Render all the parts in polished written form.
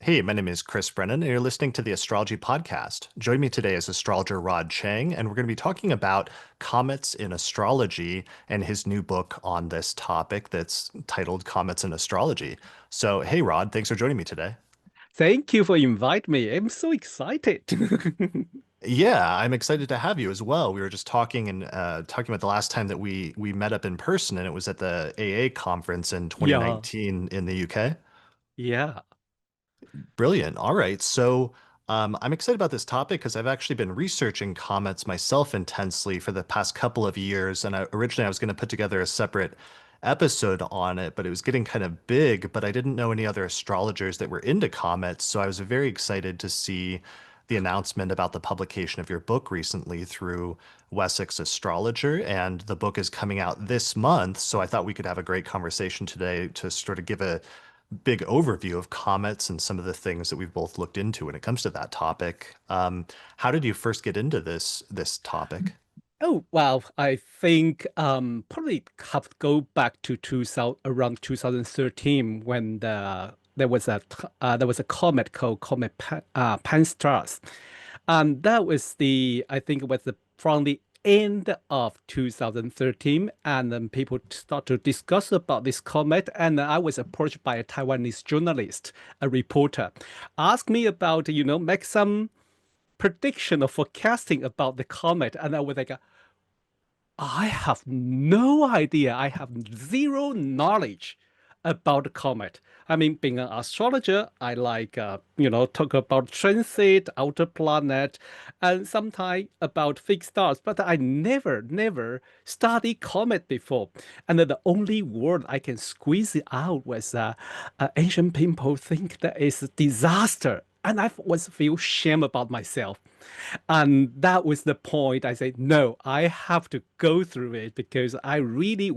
Hey, my name is Chris Brennan, and you're listening to the Astrology Podcast. Join me today is astrologer Rod Chang, and we're going to be talking about comets in astrology and his new book on this topic that's titled Comets in Astrology. So, hey, Rod, thanks for joining me today. Thank you for inviting me. I'm so excited. Yeah, I'm excited to have you as well. We were just talking and talking about the last time that we met up in person, and it was at the AA conference in Yeah, 2019 in the UK. yeah. Brilliant. All right. So I'm excited about this topic because I've actually been researching comets myself intensely for the past couple of years. And originally I was going to put together a separate episode on it, but it was getting kind of big, but I didn't know any other astrologers that were into comets. So I was very excited to see the announcement about the publication of your book recently through Wessex Astrologer. And the book is coming out this month. So I thought we could have a great conversation today to sort of give a big overview of comets and some of the things that we've both looked into when it comes to that topic. How did you first get into this topic? Oh, well, I think probably have to go back to 2000, around 2013 when there was a comet called Pons-Brooks. And that was I think it was from the end of 2013, and then people start to discuss about this comet, and I was approached by a Taiwanese journalist, a reporter, asked me about, make some prediction or forecasting about the comet, and I was like, I have no idea. I have zero knowledge about the comet. I mean, being an astrologer, I like, talk about transit, outer planet, and sometimes about fixed stars. But I never studied comet before. And the only word I can squeeze it out was ancient people think that is a disaster. And I was feel shame about myself. And that was the point. I said, no, I have to go through it because I really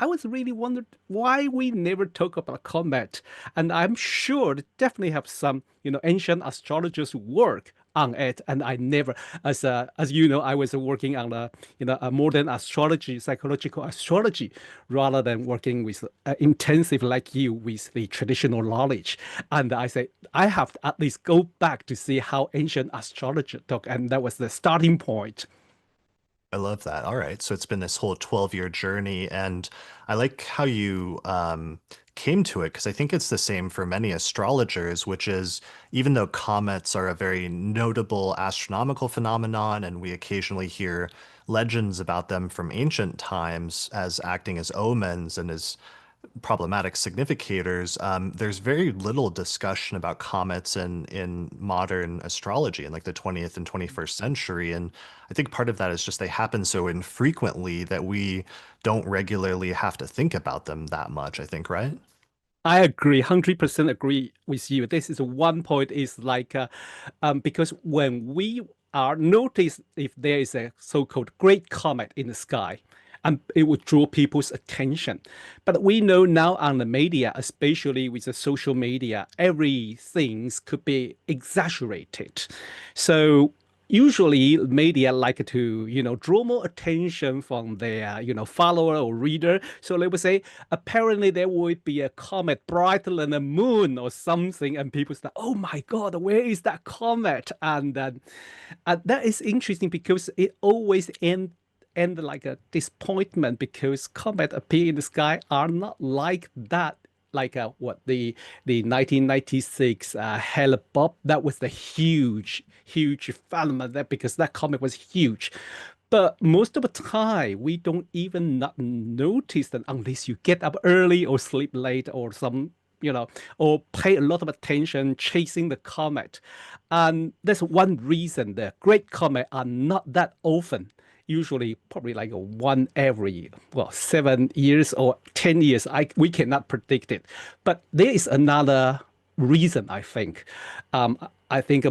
I was really wondering why we never talk about comet. And I'm sure they definitely have some, ancient astrologers work on it. And I never, as you know, I was working on a modern astrology, psychological astrology, rather than working with intensive like you with the traditional knowledge. And I say, I have to at least go back to see how ancient astrology talk. And that was the starting point. I love that. All right. So it's been this whole 12-year journey, and I like how you came to it because I think it's the same for many astrologers, which is even though comets are a very notable astronomical phenomenon, and we occasionally hear legends about them from ancient times as acting as omens and as problematic significators, there's very little discussion about comets in modern astrology in like the 20th and 21st century. And I think part of that is just they happen so infrequently that we don't regularly have to think about them that much, I think, right? I agree, 100% agree with you. This is one point is like, because when we are notice if there is a so-called great comet in the sky, and it would draw people's attention. But we know now on the media, especially with the social media, everything could be exaggerated. So usually media like to draw more attention from their follower or reader, so they would say apparently there would be a comet brighter than the moon or something, and people say, oh my god, where is that comet? And that is interesting because it always end like a disappointment because comet appear in the sky are not like that, like what the 1996 Halley Bob. That was the huge phenomenon that because that comet was huge. But most of the time, we don't even not notice that unless you get up early or sleep late or or pay a lot of attention chasing the comet. And that's one reason the great comet are not that often. Usually, probably like a one every 7 years or 10 years. We cannot predict it, but there is another reason. I think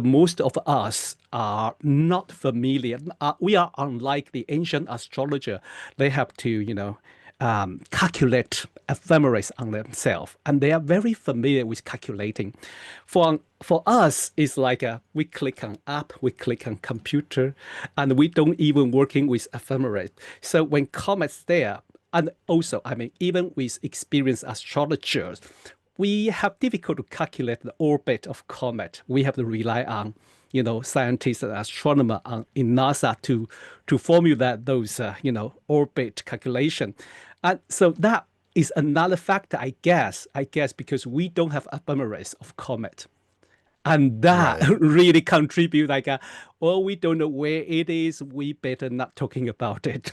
most of us are not familiar. We are unlike the ancient astrologer. They have to, calculate ephemeris on themselves, and they are very familiar with calculating. For us, it's like we click on app, we click on computer, and we don't even working with ephemeris. So when comets there, and also, I mean, even with experienced astrologers, we have difficult to calculate the orbit of comet. We have to rely on, scientists and astronomers in NASA to formulate those, orbit calculation. And so that is another factor, I guess. I guess because we don't have ephemeris of comet, and that Right. really contribute like, well, we don't know where it is. We better not talking about it.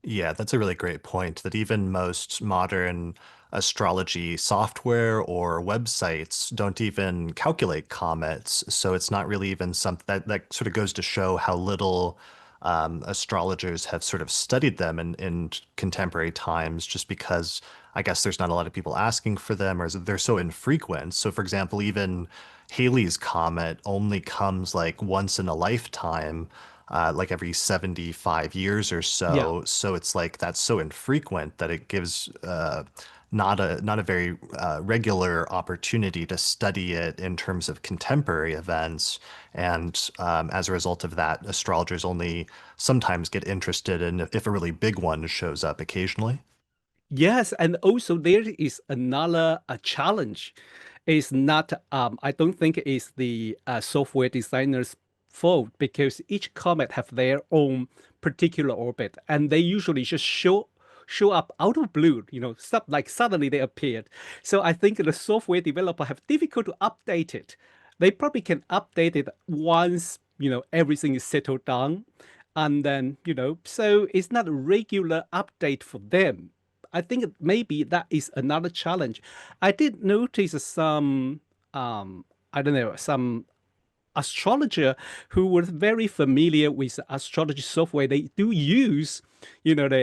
Yeah, that's a really great point that even most modern astrology software or websites don't even calculate comets. So it's not really even something that sort of goes to show how little astrologers have sort of studied them in contemporary times, just because I guess there's not a lot of people asking for them or they're so infrequent. So, for example, even Halley's comet only comes like once in a lifetime, like every 75 years or Yeah. so. So it's like that's so infrequent that it gives not a very regular opportunity to study it in terms of contemporary events. And as a result of that, astrologers only sometimes get interested in if a really big one shows up occasionally. Yes, and also there is another challenge. It's not, I don't think it's the software designer's fault because each comet have their own particular orbit, and they usually just show up out of blue, like suddenly they appeared. So I think the software developer have difficult to update it. They probably can update it once, everything is settled down. And then, so it's not a regular update for them. I think maybe that is another challenge. I did notice some, I don't know, some astrologer who was very familiar with astrology software. They do use,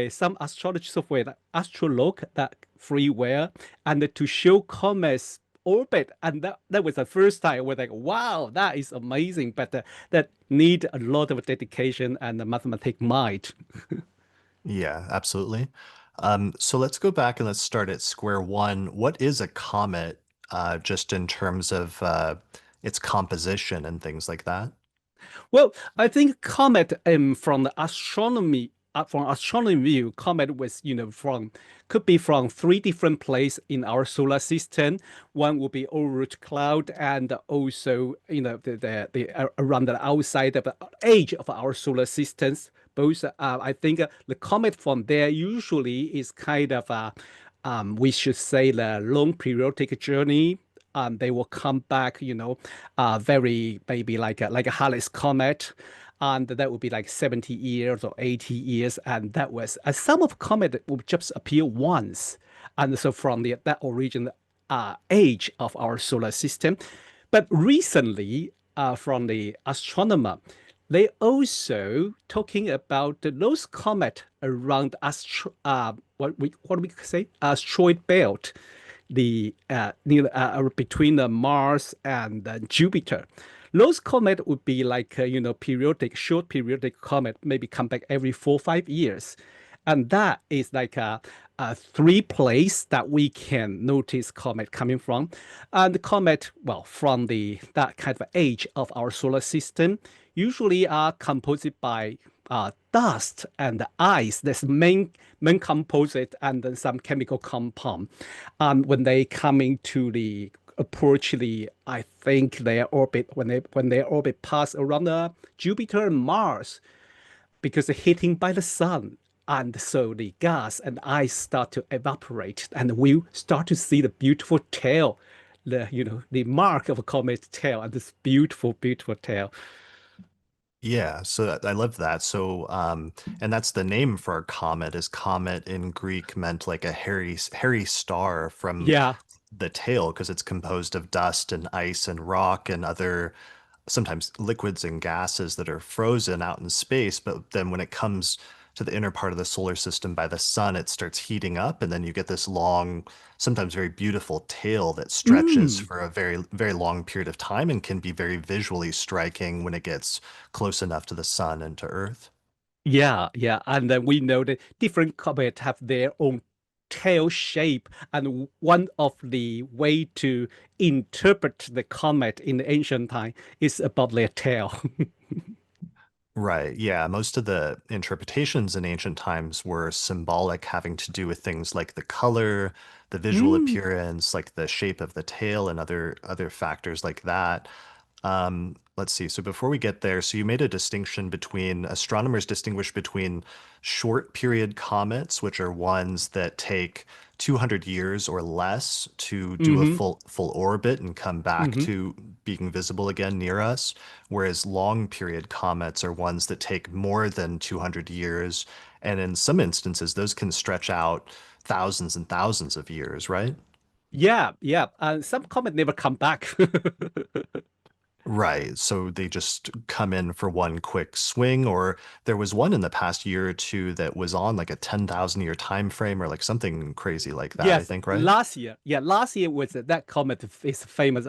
some astrology software, like Astrolog, that freeware, and to show comets orbit. And that was the first time we're like, wow, that is amazing. But that need a lot of dedication and a mathematic mind. Yeah, absolutely. So let's go back and let's start at square one. What is a comet, just in terms of its composition and things like that? Well, I think comet from the astronomy from astronomy view, comet was from could be from three different places in our solar system. One would be Oort cloud, and also around the outside of the edge of our solar systems. Both, I think, the comet from there usually is kind of we should say the long periodic journey. They will come back, very maybe like a Halley's comet, and that would be like 70 years or 80 years, and that was some of comet would just appear once, and so from that origin age of our solar system, but recently from the astronomer. They also talking about those comet around what we say asteroid belt, the between the Mars and Jupiter. Those comet would be like periodic, short periodic comet, maybe come back every 4 or 5 years, and that is like a three place that we can notice comet coming from, and the comet, well, from the that kind of age of our solar system, usually are composed by dust and ice. That's main composite, and then some chemical compound. When they coming to the approach the, I think their orbit when their orbit pass around Jupiter and Mars, because they're hitting by the sun. And so the gas and ice start to evaporate, and we start to see the beautiful tail, the mark of a comet's tail, and this beautiful, beautiful tail. Yeah, so I love that. So, and that's the name for our comet is comet in Greek meant like a hairy star from Yeah. the tail because it's composed of dust and ice and rock and other sometimes liquids and gases that are frozen out in space. But then when it comes to the inner part of the solar system by the sun, it starts heating up, and then you get this long, sometimes very beautiful tail that stretches Mm. for a very, very long period of time and can be very visually striking when it gets close enough to the sun and to Earth. Yeah, yeah, and then we know that different comets have their own tail shape, and one of the way to interpret the comet in the ancient time is about their tail. Right. Yeah. Most of the interpretations in ancient times were symbolic, having to do with things like the color, the visual Mm, appearance, like the shape of the tail, and other factors like that. Let's see. So before we get there, so you made a distinction between astronomers distinguish between short period comets, which are ones that take 200 years or less to do a mm-hmm, full orbit and come back mm-hmm. to being visible again near us, whereas long period comets are ones that take more than 200 years, and in some instances those can stretch out thousands and thousands of years, right? Yeah, yeah. Some comet never come back. Right. So they just come in for one quick swing, or there was one in the past year or two that was on like a 10,000 year time frame or like something crazy like that, I Yes, think, right? last year. Yeah, last year was that comet is famous.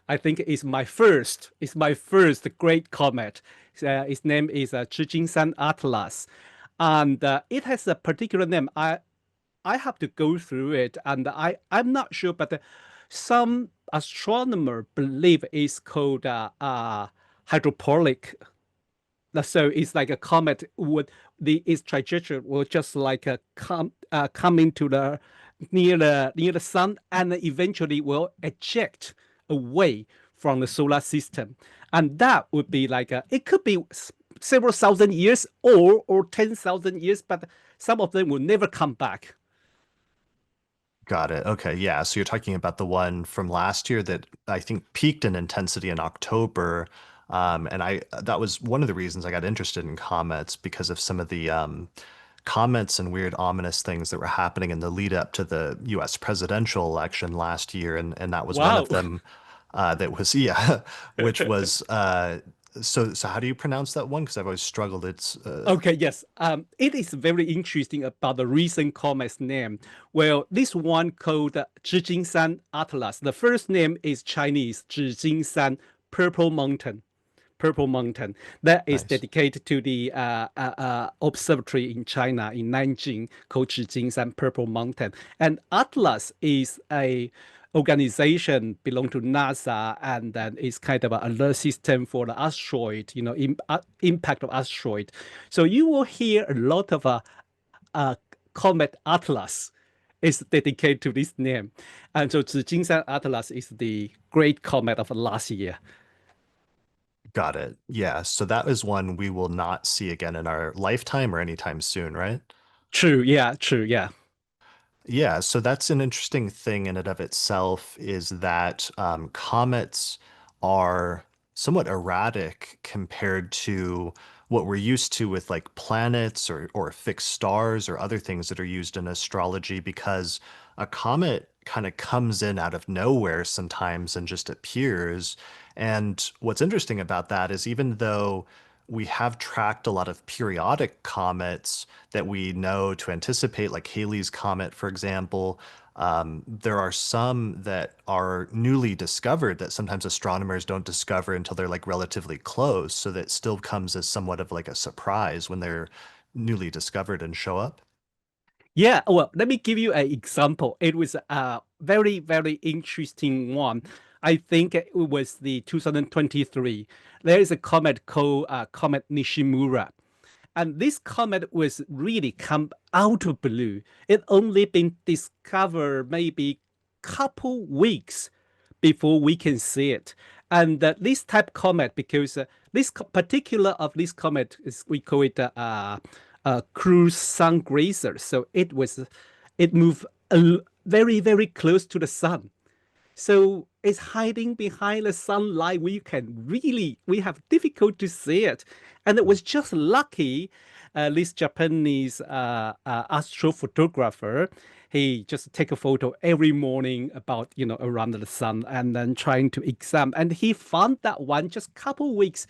I think it's my first great comet. Its name is San Atlas, and it has a particular name. I have to go through it, and I'm not sure, but some astronomer believe it's called hydroponic. So it's like a comet would the its trajectory will just like come into the near the sun and eventually will eject away from the solar system, and that would be like it could be several thousand years or 10,000 years, but some of them will never come back. Got it. Okay. Yeah. So you're talking about the one from last year that I think peaked in intensity in October. And that was one of the reasons I got interested in comets because of some of the comments and weird ominous things that were happening in the lead up to the US presidential election last year. And that was one Wow. of them that was, yeah, which was, so how do you pronounce that one? Because I've always struggled. It's, Okay, yes. It is very interesting about the recent comet's name. Well, this one called San Atlas. The first name is Chinese, San Purple Mountain. Purple Mountain. That is nice. dedicated to the observatory in China, in Nanjing, called San Purple Mountain. And Atlas is a organization belong to NASA, and then it's kind of an alert system for the asteroid, impact of asteroid. So you will hear a lot of Comet Atlas is dedicated to this name. And so San Atlas is the great comet of last year. Got it. Yeah. So that is one we will not see again in our lifetime or anytime soon, right? True, yeah, true, yeah. Yeah, so that's an interesting thing in and of itself is that comets are somewhat erratic compared to what we're used to with like planets or fixed stars or other things that are used in astrology because a comet kind of comes in out of nowhere sometimes and just appears. And what's interesting about that is even though we have tracked a lot of periodic comets that we know to anticipate, like Halley's Comet, for example. There are some that are newly discovered that sometimes astronomers don't discover until they're like relatively close. So that still comes as somewhat of like a surprise when they're newly discovered and show up. Yeah, well, let me give you an example. It was a very, very interesting one. I think it was the 2023. There is a comet called Comet Nishimura. And this comet was really come out of blue. It only been discovered maybe couple weeks before we can see it. And this type comet, because particular of this comet is we call it cruise sun grazer. So it moved very very close to the sun. So it's hiding behind the sunlight. We have difficult to see it. And it was just lucky, this Japanese astrophotographer, he just take a photo every morning about, around the sun and then trying to examine. And he found that one just couple weeks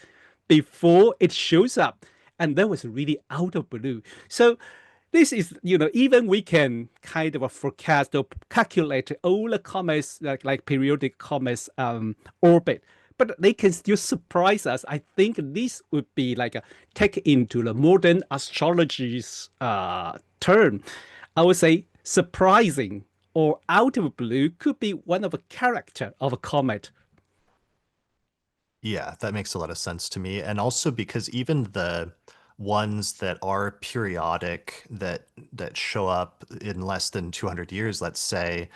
before it shows up. And that was really out of blue. So this is, even we can kind of forecast or calculate all the comets, like periodic comets orbit, but they can still surprise us. I think this would be like a take into the modern astrology's term. I would say surprising or out of blue could be one of a character of a comet. Yeah, that makes a lot of sense to me. And also because even the ones that are periodic that show up in less than 200 years, let's say,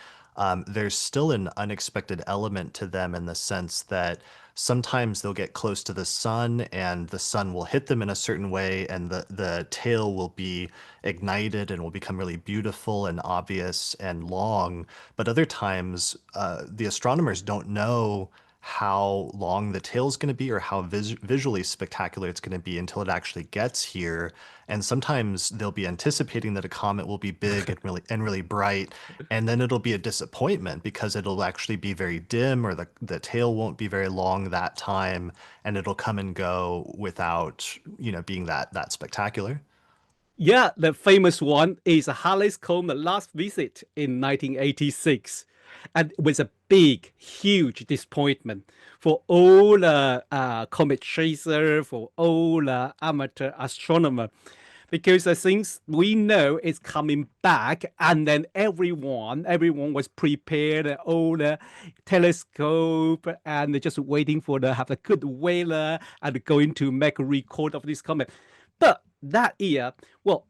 there's still an unexpected element to them in the sense that sometimes they'll get close to the sun and the sun will hit them in a certain way and the tail will be ignited and will become really beautiful and obvious and long. But other times, the astronomers don't know how long the tail is going to be or how visually spectacular it's going to be until it actually gets here. And sometimes they'll be anticipating that a comet will be big and really bright, and then it'll be a disappointment because it'll actually be very dim or the tail won't be very long that time, and it'll come and go without, being that spectacular. Yeah, the famous one is Halley's Comet last visit in 1986, and it was a big, huge disappointment for all the comet chaser, for all the amateur astronomer, because the things we know is coming back, and then everyone was prepared, all the telescope, and they're just waiting for the have a good weather and going to make a record of this comet. But that year, well,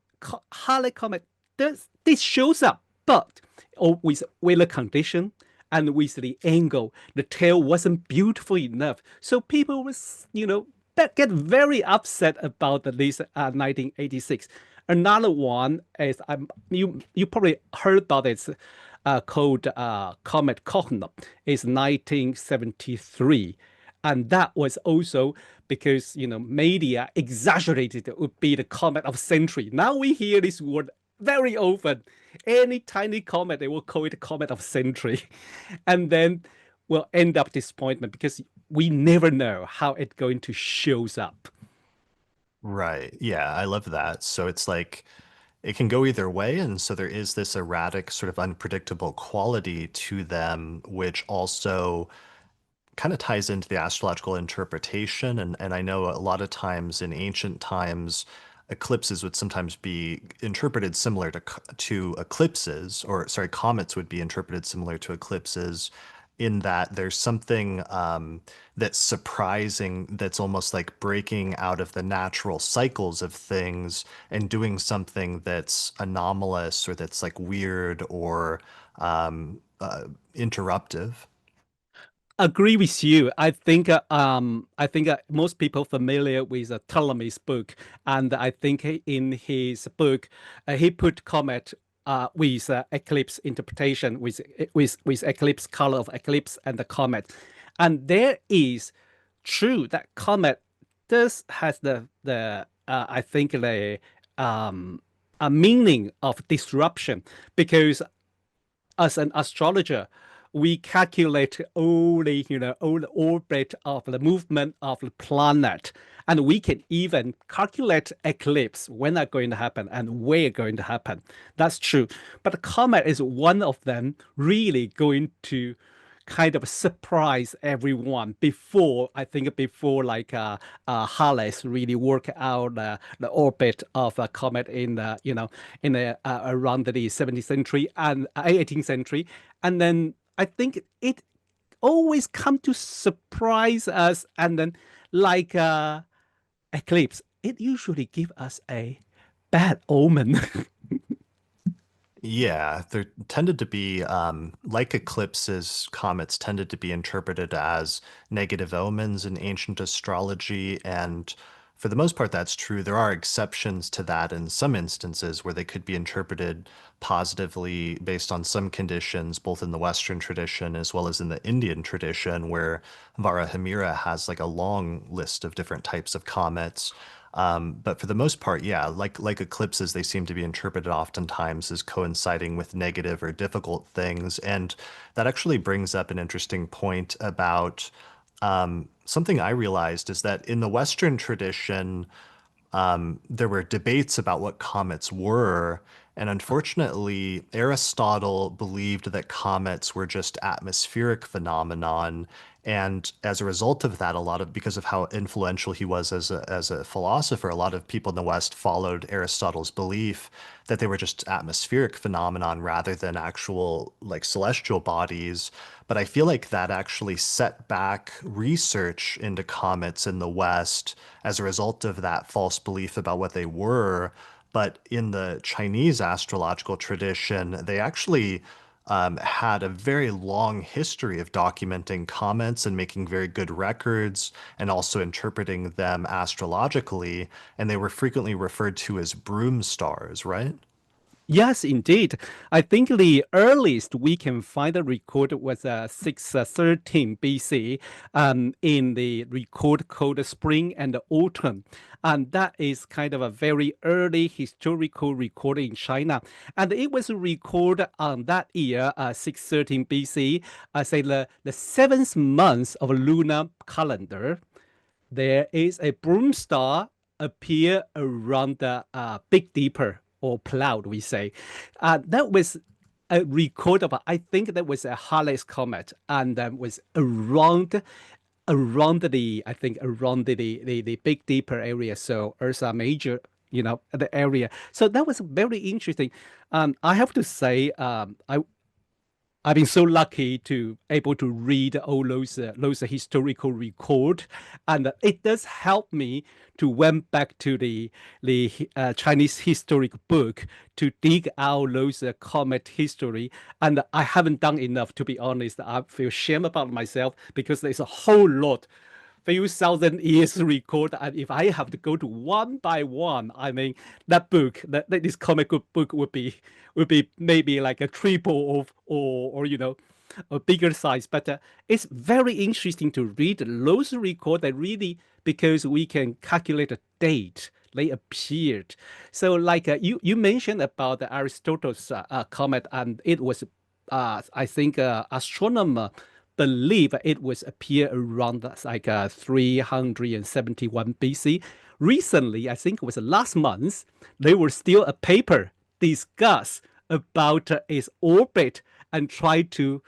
Halley Comet, this shows up, but with weather condition and with the angle, the tail wasn't beautiful enough. So people was, that get very upset about this 1986. Another one is you probably heard about it, called Comet Cognos, is 1973, and that was also because media exaggerated it would be the comet of century. Now we hear this word very often. Any tiny comet, they will call it a comet of century, and then will end up disappointment because we never know how it's going to shows up. Right. Yeah, I love that. So it's like it can go either way. And so there is this erratic, sort of unpredictable quality to them, which also kind of ties into the astrological interpretation. And I know a lot of times in ancient times, eclipses would sometimes be interpreted similar to eclipses, or sorry, comets would be interpreted similar to eclipses, in that there's something that's surprising, that's almost like breaking out of the natural cycles of things and doing something that's anomalous or that's like weird or interruptive. Agree with you. I think most people familiar with Ptolemy's book, and I think in his book, he put comet with eclipse interpretation, with eclipse color of eclipse and the comet, and there is true that comet does has the I think the a meaning of disruption, because as an astrologer, we calculate all the orbit of the movement of the planet, and we can even calculate eclipse when they're going to happen and where going to happen. That's true, but the comet is one of them really going to kind of surprise everyone before, I think, before like Halley's really work out the orbit of a comet in the in the around the 17th century and 18th century. And then I think it always come to surprise us, and then like eclipse, it usually give us a bad omen. Yeah, there tended to be, like eclipses, comets tended to be interpreted as negative omens in ancient astrology. And for the most part, that's true. There are exceptions to that in some instances where they could be interpreted positively based on some conditions, both in the Western tradition as well as in the Indian tradition, where Varahamihira has like a long list of different types of comets. But for the most part, yeah, like eclipses, they seem to be interpreted oftentimes as coinciding with negative or difficult things. And that actually brings up an interesting point about something I realized is that in the Western tradition, there were debates about what comets were. And unfortunately, Aristotle believed that comets were just atmospheric phenomenon. And as a result of that, because of how influential he was as a philosopher, a lot of people in the West followed Aristotle's belief that they were just atmospheric phenomenon rather than actual like celestial bodies. But I feel like that actually set back research into comets in the West as a result of that false belief about what they were. But in the Chinese astrological tradition, they actually had a very long history of documenting comets and making very good records and also interpreting them astrologically. And they were frequently referred to as broom stars, right? Yes, indeed. I think the earliest we can find a record was 613 BC in the record called Spring and Autumn. And that is kind of a very early historical record in China. And it was recorded on that year, 613 BC, say the seventh month of lunar calendar. There is a broom star appear around the Big Dipper or cloud, we say. That was a record of, I think that was a Halley's comet, and was around the, I think around the Big Dipper area, so Ursa Major, the area. So that was very interesting. I have to say, I've been so lucky to able to read all those historical record, and it does help me to went back to the Chinese historic book to dig out those comet history. And I haven't done enough, to be honest. I feel shame about myself because there's a whole lot few thousand years record, and if I have to go to one by one, I mean that book, that this comic book would be maybe like a triple of or a bigger size. But it's very interesting to read those record that really because we can calculate a date they appeared. So like you mentioned about the Aristotle's comet, and it was I think astronomer believe it was appear around like 371 BC. Recently, I think it was last month, there was still a paper discuss about its orbit and try to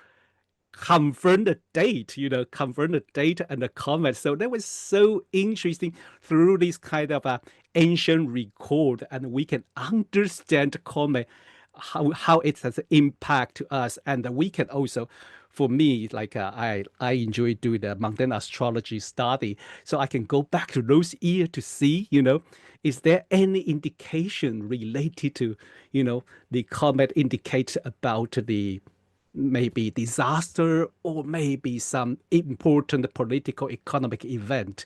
confirm the date, confirm the date and the comet. So that was so interesting through this kind of ancient record, and we can understand comet, how it has impact to us, and we can also, for me, like I enjoy doing the mundane astrology study, so I can go back to those years to see, is there any indication related to, the comet indicate about the maybe disaster or maybe some important political economic event.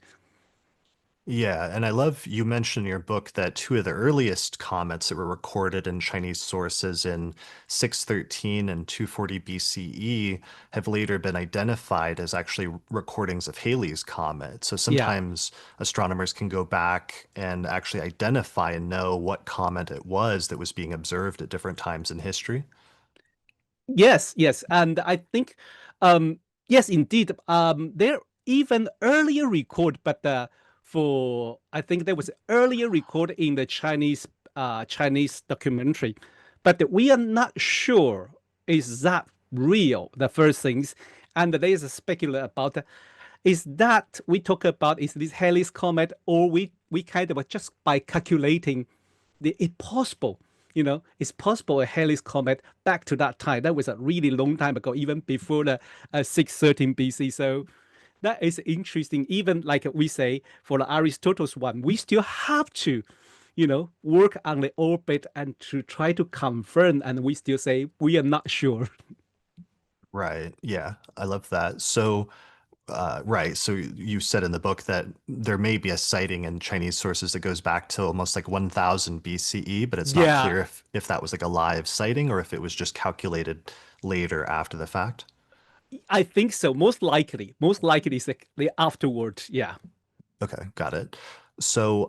Yeah, and I love you mentioned in your book that two of the earliest comets that were recorded in Chinese sources in 613 and 240 BCE have later been identified as actually recordings of Halley's comet. So Yeah. sometimes astronomers can go back and actually identify and know what comet it was that was being observed at different times in history. Yes, yes. And I think, yes, indeed, there even earlier record, but for, I think there was earlier record in the Chinese documentary, but we are not sure is that real, the first things. And there is a speculate about is that we talk about is this Halley's comet, or we kind of just by calculating it's possible, it's possible a Halley's comet back to that time. That was a really long time ago, even before the 613 BC. So that is interesting. Even like we say for the Aristotle's one, we still have to, work on the orbit and to try to confirm, and we still say we are not sure. Right. Yeah, I love that. So right. So you said in the book that there may be a sighting in Chinese sources that goes back to almost like 1000 BCE, but it's not Yeah, clear if that was like a live sighting or if it was just calculated later after the fact. I think so. Most likely is the afterward. Yeah. Okay, got it. So,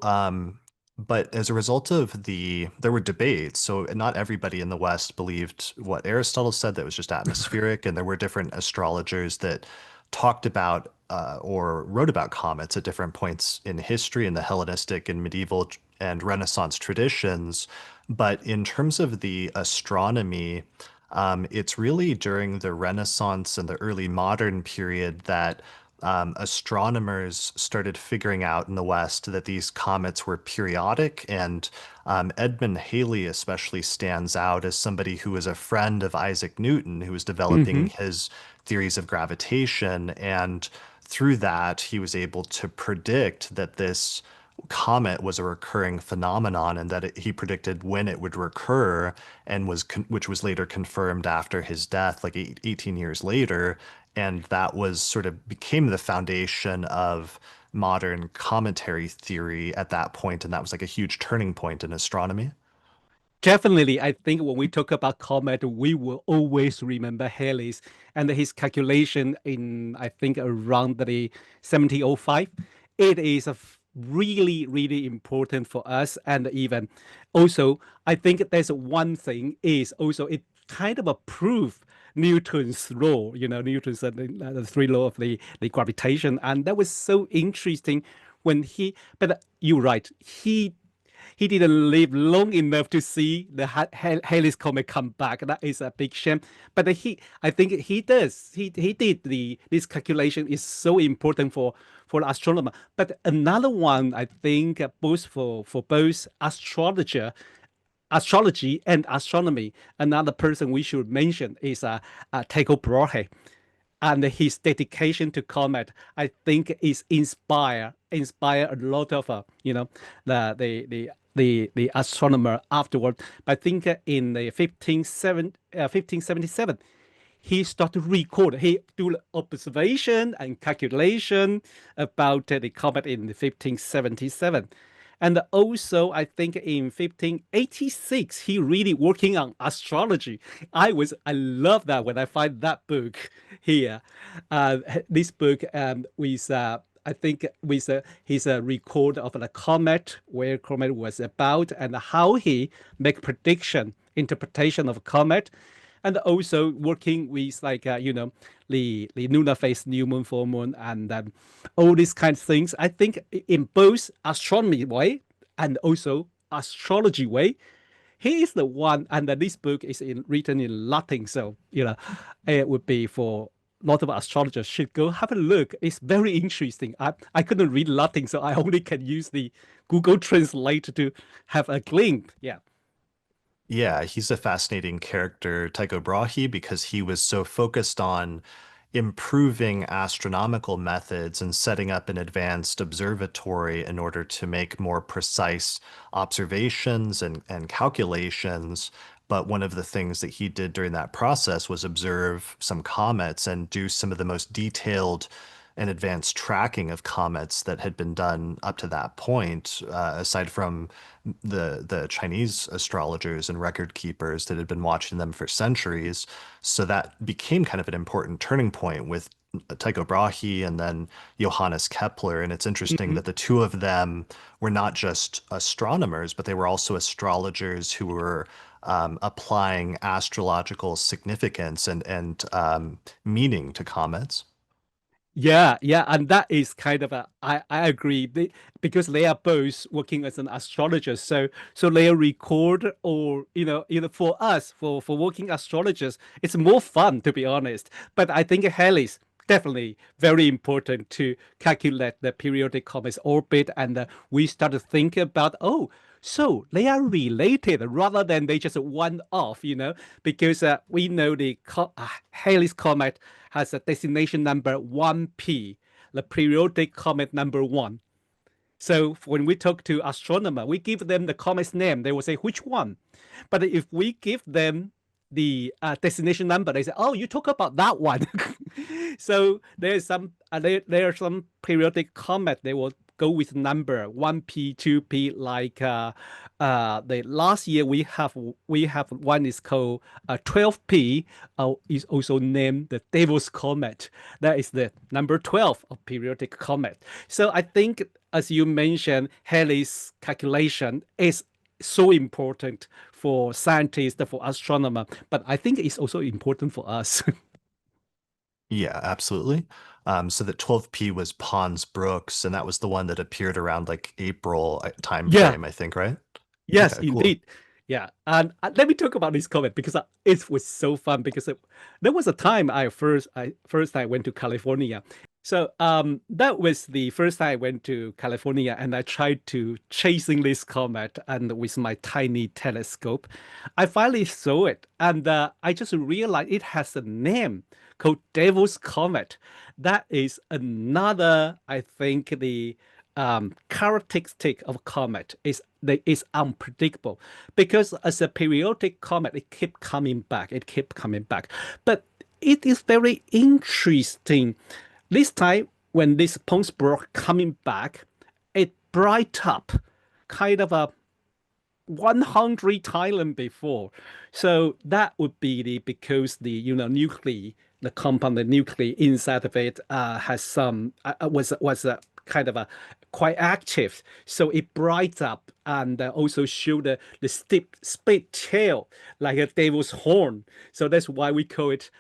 but as a result of there were debates, so not everybody in the West believed what Aristotle said that was just atmospheric, and there were different astrologers that talked about or wrote about comets at different points in history in the Hellenistic and medieval and Renaissance traditions. But in terms of the astronomy, it's really during the Renaissance and the early modern period that astronomers started figuring out in the West that these comets were periodic. And Edmund Halley especially stands out as somebody who was a friend of Isaac Newton, who was developing Hmm. his theories of gravitation. And through that, he was able to predict that this comet was a recurring phenomenon and that he predicted when it would recur and which was later confirmed after his death, like 18 years later. And that was sort of became the foundation of modern cometary theory at that point, and that was like a huge turning point in astronomy. Definitely, I think when we talk about comet, we will always remember Halley's and his calculation in, I think, around the 1705. It is really, really important for us. And even also, I think there's one thing is also it kind of a proof Newton's law, Newton's the three law of the gravitation. And that was so interesting when but you're right, he didn't live long enough to see the Halley's Comet come back. That is a big shame. But I think he does. He did this calculation is so important for the astronomer. But another one, I think, both for both astrology and astronomy. Another person we should mention is Tycho Brahe, and his dedication to comet, I think, is inspire a lot of the astronomer afterward. But I think in the 1577, he started to record. He do observation and calculation about the comet in 1577. And also, I think in 1586, he really working on astrology. I love that when I find that book here. This book with I think with his record of the comet, where comet was about, and how he make prediction, interpretation of comet, and also working with the lunar phase, new moon, full moon, and all these kind of things. I think in both astronomy way and also astrology way, he is the one. And this book is written in Latin, so it would be for a lot of astrologers should go have a look. It's very interesting. I couldn't read Latin, so I only can use the Google Translate to have a glimpse. Yeah. Yeah, he's a fascinating character, Tycho Brahe, because he was so focused on improving astronomical methods and setting up an advanced observatory in order to make more precise observations and calculations. But one of the things that he did during that process was observe some comets and do some of the most detailed and advanced tracking of comets that had been done up to that point, aside from the Chinese astrologers and record keepers that had been watching them for centuries. So that became kind of an important turning point with Tycho Brahe and then Johannes Kepler. And it's interesting Mhm. that the two of them were not just astronomers, but they were also astrologers who were applying astrological significance and meaning to comets. Yeah, yeah, and that is kind of I agree because they are both working as an astrologer, so they record or for us for working astrologers, it's more fun to be honest. But I think Halley's definitely very important to calculate the periodic comet's orbit, and we start to think about so they are related rather than they just one off, because we know the Halley's comet has a destination number 1P, the periodic comet number one. So when we talk to astronomer, we give them the comet's name. They will say which one. But if we give them the destination number, they say, "Oh, you talk about that one." So there are some periodic comet. They will go with number 1P, 2P. Like the last year we have one is called 12P. Is also named the Devil's Comet. That is the number 12 of periodic comet. So I think, as you mentioned, Halley's calculation is so important for scientists, for astronomer, but I think it's also important for us. Yeah, absolutely. So that 12P was Pons-Brooks, and that was the one that appeared around like April time Yeah. frame, I think, right? Yes, Okay, cool. indeed. Yeah, and let me talk about this comment because it was so fun because there was a time I went to California. So that was the first time I went to California and I tried to chasing this comet and with my tiny telescope. I finally saw it and I just realized it has a name called Devil's Comet. That is another, I think, the characteristic of comet is that it's unpredictable because as a periodic comet, it kept coming back, it kept coming back. But it is very interesting. This time, when this Pons-Brooks coming back, it bright up, kind of a 100 Thailand before. So that would be the because the nuclei, the compound, the nuclei inside of it has some was a kind of a quite active. So it brights up and also show the steep split tail like a devil's horn. So that's why we call it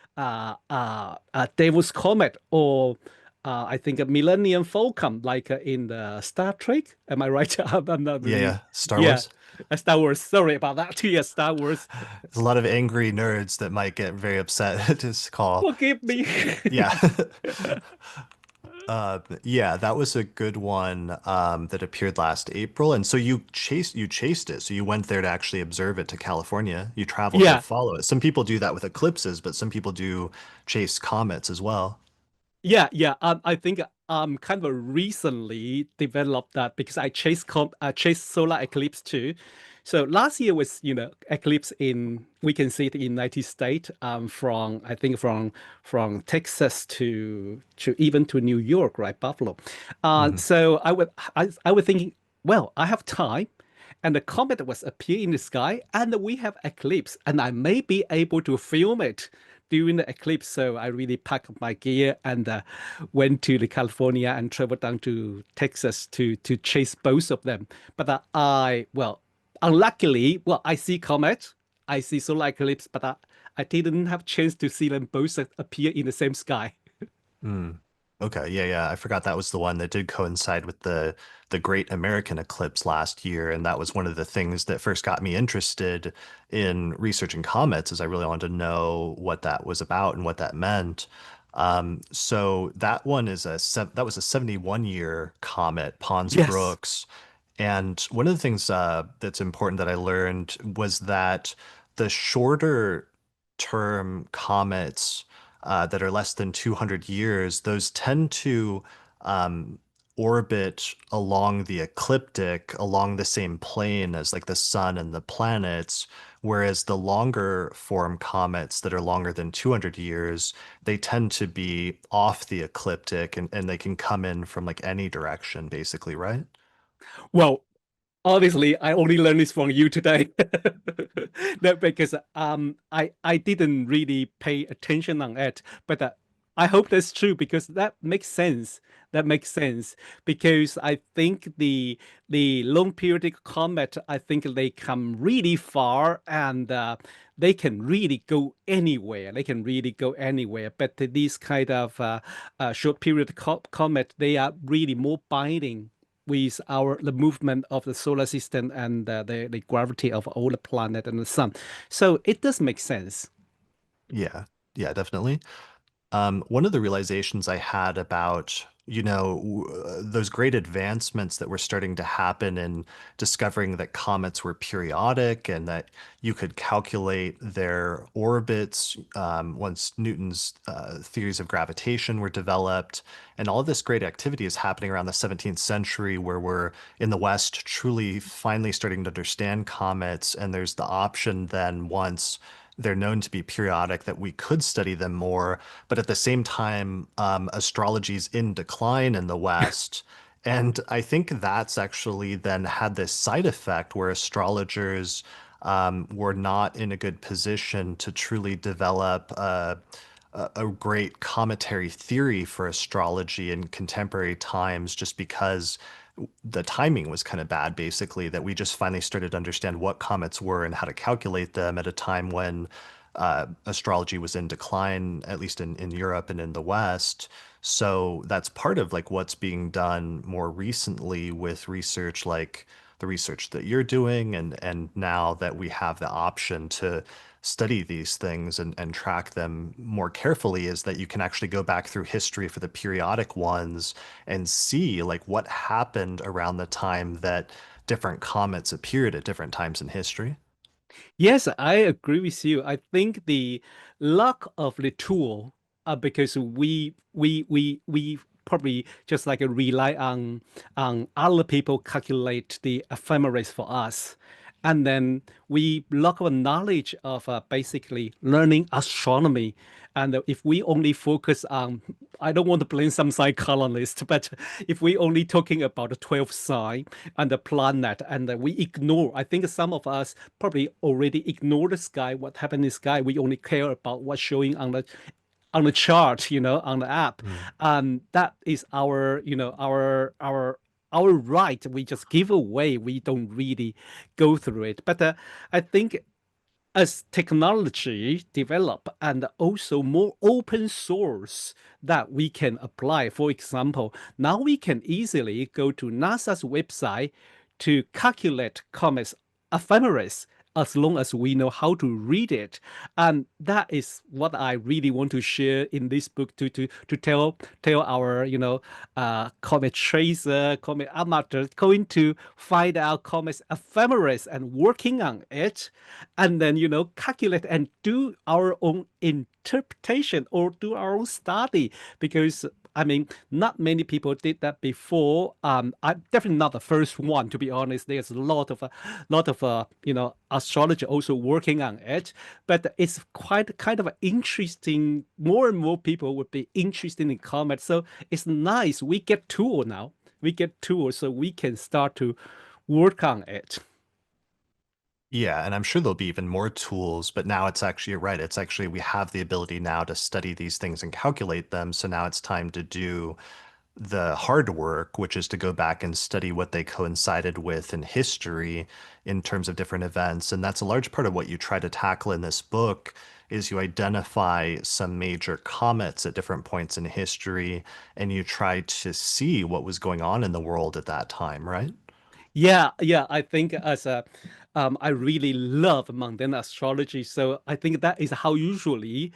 devil's comet or I think a Millennium Falcon, like in the Star Trek. Am I right? I'm not Yeah, really. yeah. Star Yeah, Wars. Star Wars. Sorry about that. Yeah, Star Wars. There's a lot of angry nerds that might get very upset at this call. Forgive So, me. yeah. Yeah, that was a good one that appeared last April. And so you chased it. So you went there to actually observe it to California. You traveled to Yeah, follow it. Some people do that with eclipses, but some people do chase comets as well. yeah. I think kind of recently developed that because I chased solar eclipse too. So last year was eclipse in we can see it in United States from I think from Texas to even to New York, right, Buffalo. Hmm. So I was thinking, well, I have time. And the comet was appear in the sky, and we have eclipse, and I may be able to film it during the eclipse. So I really packed up my gear and went to the California and traveled down to Texas to chase both of them. But unluckily, well, I see comet, I see solar eclipse, but I didn't have chance to see them both appear in the same sky. Mm. Okay, yeah, yeah. I forgot that was the one that did coincide with the Great American Eclipse last year, and that was one of the things that first got me interested in researching comets, is I really wanted to know what that was about and what that meant. So that one is that was a 71-year comet, Yes. Pons-Brooks, and one of the things that's important that I learned was that the shorter term comets that are less than 200 years, those tend to um, orbit along the ecliptic, along the same plane as like the sun and the planets, whereas the longer form comets that are longer than 200 years, they tend to be off the ecliptic and they can come in from like any direction, basically, right? Well, obviously, I only learned this from you today. That because I didn't really pay attention on it, but I hope that's true because that makes sense. That makes sense because I think the long periodic comet, I think they come really far and they can really go anywhere. They can really go anywhere. But these kind of short period comet, they are really more binding with the movement of the solar system and the gravity of all the planet and the sun. So it does make sense. Yeah, yeah, definitely. One of the realizations I had about, those great advancements that were starting to happen in discovering that comets were periodic and that you could calculate their orbits once Newton's theories of gravitation were developed. And all of this great activity is happening around the 17th century, where we're in the West truly finally starting to understand comets. And there's the option then, once they're known to be periodic, that we could study them more. But at the same time, astrology is in decline in the West. And I think that's actually then had this side effect where astrologers were not in a good position to truly develop a great cometary theory for astrology in contemporary times, just because the timing was kind of bad, basically, that we just finally started to understand what comets were and how to calculate them at a time when astrology was in decline, at least in Europe and in the West. So that's part of like what's being done more recently with research like the research that you're doing, and now that we have the option to study these things and track them more carefully, is that you can actually go back through history for the periodic ones and see like what happened around the time that different comets appeared at different times in history. Yes, I agree with you. I think the lack of the tool, because we probably just like rely on other people calculate the ephemeris for us, and then we lack of knowledge of basically learning astronomy. And if we only focus on, I don't want to blame some psychologists, but if we only talking about the 12th sign and the planet, and we ignore, I think some of us probably already ignore the sky, what happened in the sky. We only care about what's showing on the chart, on the app. Mm. That is our, our right. We just give away. We don't really go through it. But I think as technology develop and also more open source that we can apply. For example, now we can easily go to NASA's website to calculate comets ephemeris as long as we know how to read it. And that is what I really want to share in this book to tell our, comet tracer, comet amateur, going to find out comets ephemeris and working on it, and then calculate and do our own interpretation or do our own study, because I mean, not many people did that before. I'm definitely not the first one, to be honest. There's a lot of astrology also working on it, but it's quite kind of interesting. More and more people would be interested in comet, so it's nice. We get tool now. We get tools, so we can start to work on it. Yeah, and I'm sure there'll be even more tools, but now it's actually, you're right. It's actually, we have the ability now to study these things and calculate them. So now it's time to do the hard work, which is to go back and study what they coincided with in history in terms of different events. And that's a large part of what you try to tackle in this book is you identify some major comets at different points in history, and you try to see what was going on in the world at that time, right? Yeah, yeah. I think I really love mundane astrology. So I think that is how usually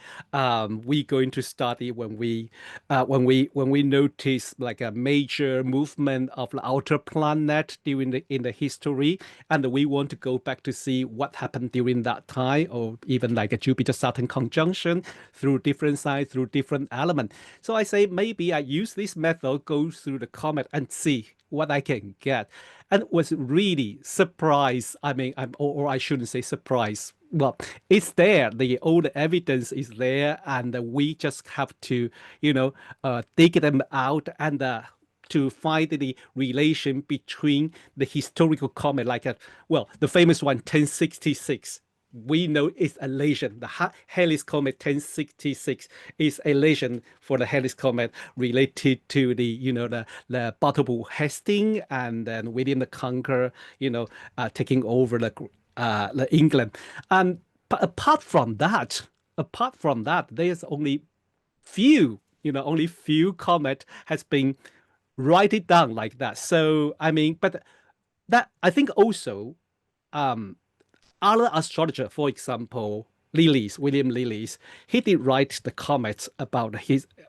we going to study when we notice like a major movement of the outer planet during the in the history, and we want to go back to see what happened during that time, or even like a Jupiter-Saturn conjunction through different signs, through different elements. So I say maybe I use this method, go through the comet and see what I can get, and was really surprised. I mean, or I shouldn't say surprised. Well, it's there. The old evidence is there, and we just have to, dig them out and to find the relation between the historical comet, like the famous one, 1066. We know it's a legend. The Halley's Comet 1066 is a legend for the Halley's Comet related to the, the Battle of Hastings and then William the Conqueror, taking over the England. And but apart from that, there's only few comet has been write it down like that. So I mean, but that I think also um other astrologer, for example, William Lilly's, he did write the comets about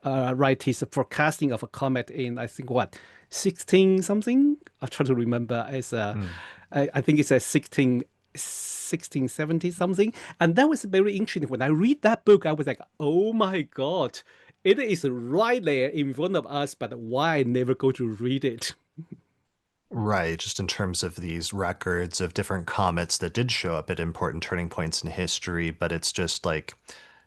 write his forecasting of a comet in, I think, what, 16 something? I'm trying to remember. Mm. I think it's a 1670 something. And that was very interesting. When I read that book, I was like, oh my God, it is right there in front of us, but why I never go to read it? Right, just in terms of these records of different comets that did show up at important turning points in history, but it's just like,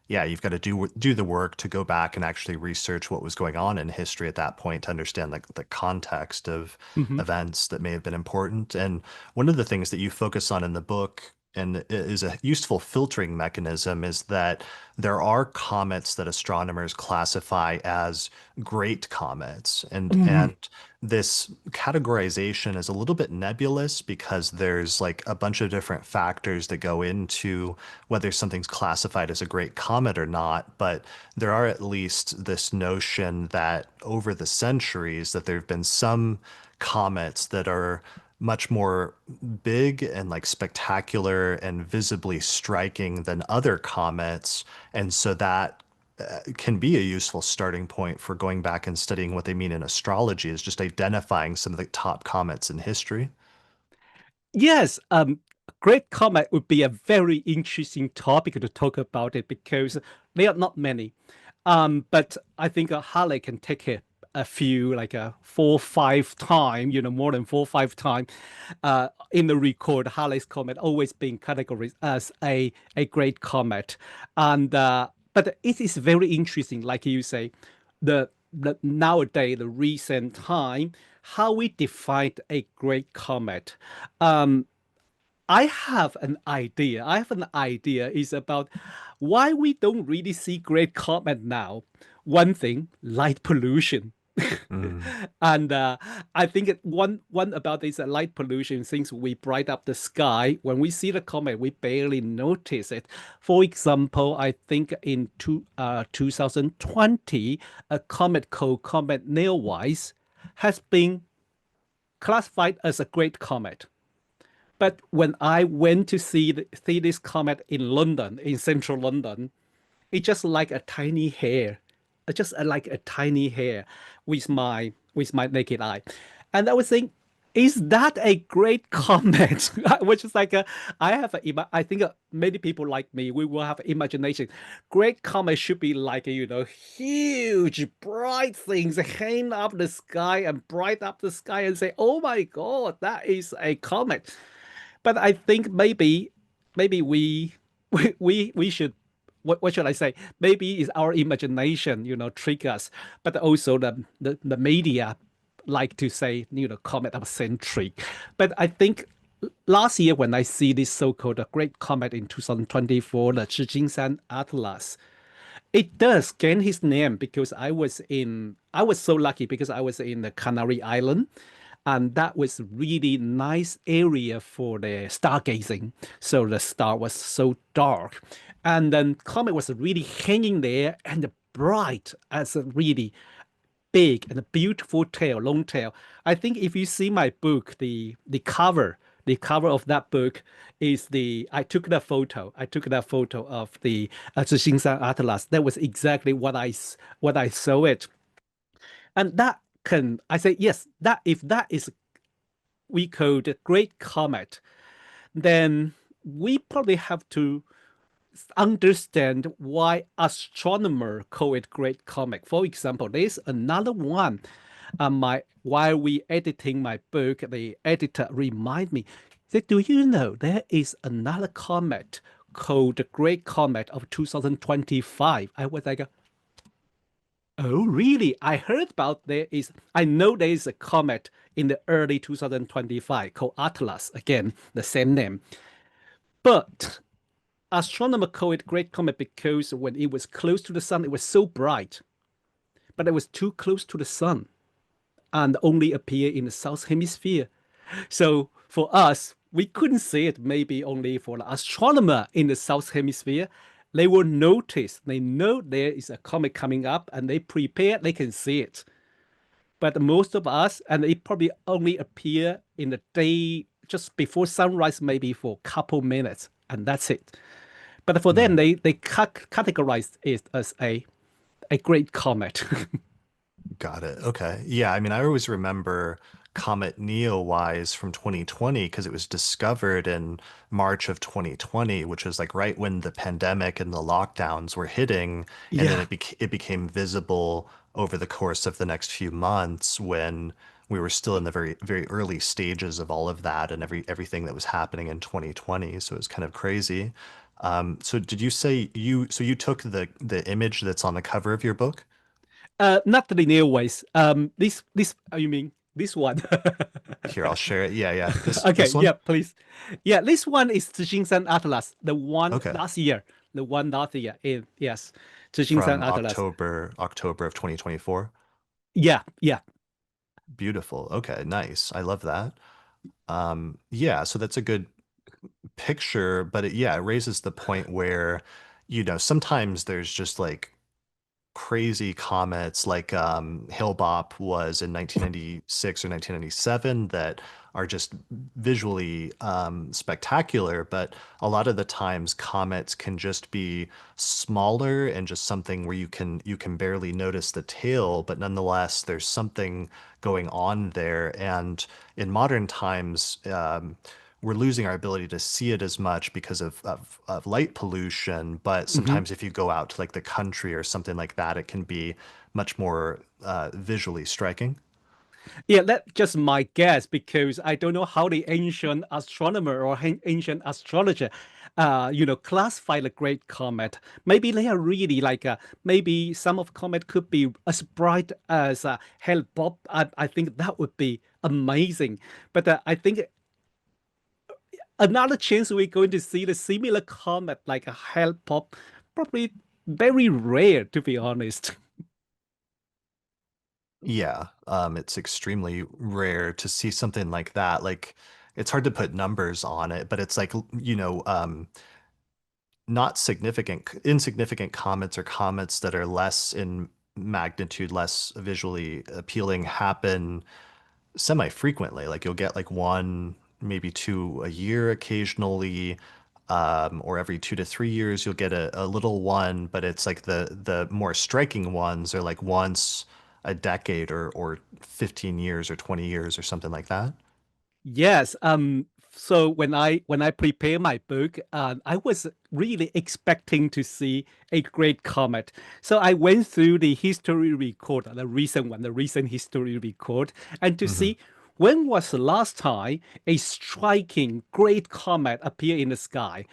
yeah, you've got to do the work to go back and actually research what was going on in history at that point to understand the context of Mhm. events that may have been important. And one of the things that you focus on in the book and is a useful filtering mechanism is that there are comets that astronomers classify as great comets, and Mhm. this categorization is a little bit nebulous because there's like a bunch of different factors that go into whether something's classified as a great comet or not. But there are at least this notion that over the centuries that there have been some comets that are much more big and like spectacular and visibly striking than other comets. And so that can be a useful starting point for going back and studying what they mean in astrology, is just identifying some of the top comets in history. Yes, Great Comet would be a very interesting topic to talk about it because there are not many. But I think Halley can take it a few, like a 4, 5 time, more than 4, 5 time. In the record, Halley's comet always being categorized as a great comet, and but it is very interesting, like you say, the nowadays the recent time how we define a great comet. Um, I have an idea. I have an idea is about why we don't really see great comet now. One thing, light pollution. Mm. And I think one about this light pollution, since we bright up the sky, when we see the comet, we barely notice it. For example, I think in 2020, a comet called Comet Neowise has been classified as a great comet. But when I went to see this comet in London, in central London, it's just like a tiny hair, just like a tiny hair with my naked eye, and I was saying, is that a great comet? Which is like I have I think many people like me, we will have imagination. Great comet should be like huge bright things hang up the sky and bright up the sky and say, oh my God, that is a comet. But I think maybe we should, what should I say? Maybe it's our imagination, trick us. But also the media like to say, comet of century. But I think last year when I see this so-called great comet in 2024, the Chichen Atlas, it does gain his name because I was so lucky because I was in the Canary Island, and that was really nice area for the stargazing. So the star was so dark, and then comet was really hanging there and bright as a really big and a beautiful tail, long tail. I think if you see my book, the cover of that book is the I took that photo. I took that photo of the Zhishingshan Atlas. That was exactly what I saw it, and that can I say yes. That if that is we call the Great Comet, then we probably have to understand why astronomer call it Great Comet. For example, there's another one. My while we editing my book, the editor remind me, said, "Do you know there is another comet called the Great Comet of 2025?" I was like, "Oh, really? I heard about there is. I know there is a comet in the early 2025 called Atlas. Again, the same name, but." Astronomers call it Great Comet because when it was close to the sun, it was so bright, but it was too close to the sun and only appear in the south hemisphere. So for us, we couldn't see it. Maybe only for the astronomer in the south hemisphere, they will notice. They know there is a comet coming up, and they prepare. They can see it. But most of us, and it probably only appear in the day just before sunrise, maybe for a couple minutes, and that's it. But for them, Mm. they categorize it as a great comet. Got it. Okay. Yeah. I mean, I always remember Comet Neowise from 2020 because it was discovered in March of 2020, which was like right when the pandemic and the lockdowns were hitting. And then Yeah. it became visible over the course of the next few months when we were still in the very, very early stages of all of that and everything that was happening in 2020. So it was kind of crazy. So did you say so you took the image that's on the cover of your book? Not the linear ways. This you mean? This one. Here, I'll share it. Yeah, yeah. This Okay, one? yeah, please. Yeah, this one is Zhejingshan Atlas, the one Okay. last year. The one last year. Yes, Zhejingshan From Atlas. October of 2024. Yeah, yeah. Beautiful. Okay, nice. I love that. Yeah, so that's a good picture, but it raises the point where, sometimes there's just like crazy comets like Hale-Bopp was in 1996 or 1997 that are just visually spectacular, but a lot of the times comets can just be smaller and just something where you can barely notice the tail, but nonetheless there's something going on there. And in modern times, we're losing our ability to see it as much because of light pollution. But Hmm. sometimes if you go out to like the country or something like that, it can be much more visually striking. Yeah, that's just my guess because I don't know how the ancient astronomer or ancient astrologer, classify the Great Comet. Maybe they are really like, maybe some of comet could be as bright as Hale-Bopp. I think that would be amazing. But I think another chance we're going to see the similar comet like a Hale-Bopp, probably very rare, to be honest. Yeah, it's extremely rare to see something like that. Like, it's hard to put numbers on it, but it's like, not insignificant comets or comets that are less in magnitude, less visually appealing happen semi-frequently. Like you'll get like one, maybe two a year occasionally, or every 2 to 3 years you'll get a little one, but it's like the more striking ones are like once a decade or 15 years or 20 years or something like that. Yes. So when I prepare my book, I was really expecting to see a great comet. So I went through the history record, the recent one, the recent history record, and to Hmm. see when was the last time a striking great comet appeared in the sky.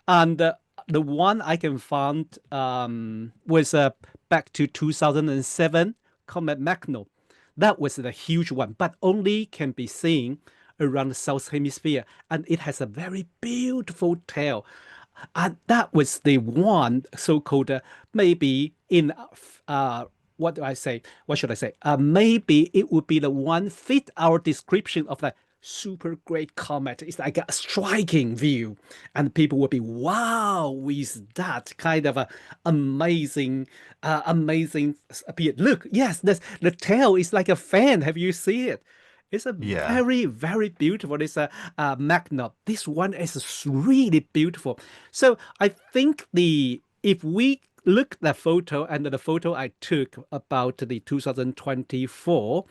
And the one I can find was back to 2007, Comet Magno. That was the huge one, but only can be seen around the south hemisphere, and it has a very beautiful tail. And that was the one so-called maybe in what do I say? What should I say? Maybe it would be the one fit our description of the super great comet. It's like a striking view, and people would be wow with that kind of a amazing appeal. Look, yes, the tail is like a fan. Have you seen it? It's a Yeah. very beautiful. It's a magnet. This one is really beautiful. So I think the if we look at the photo and the photo I took about the 2024,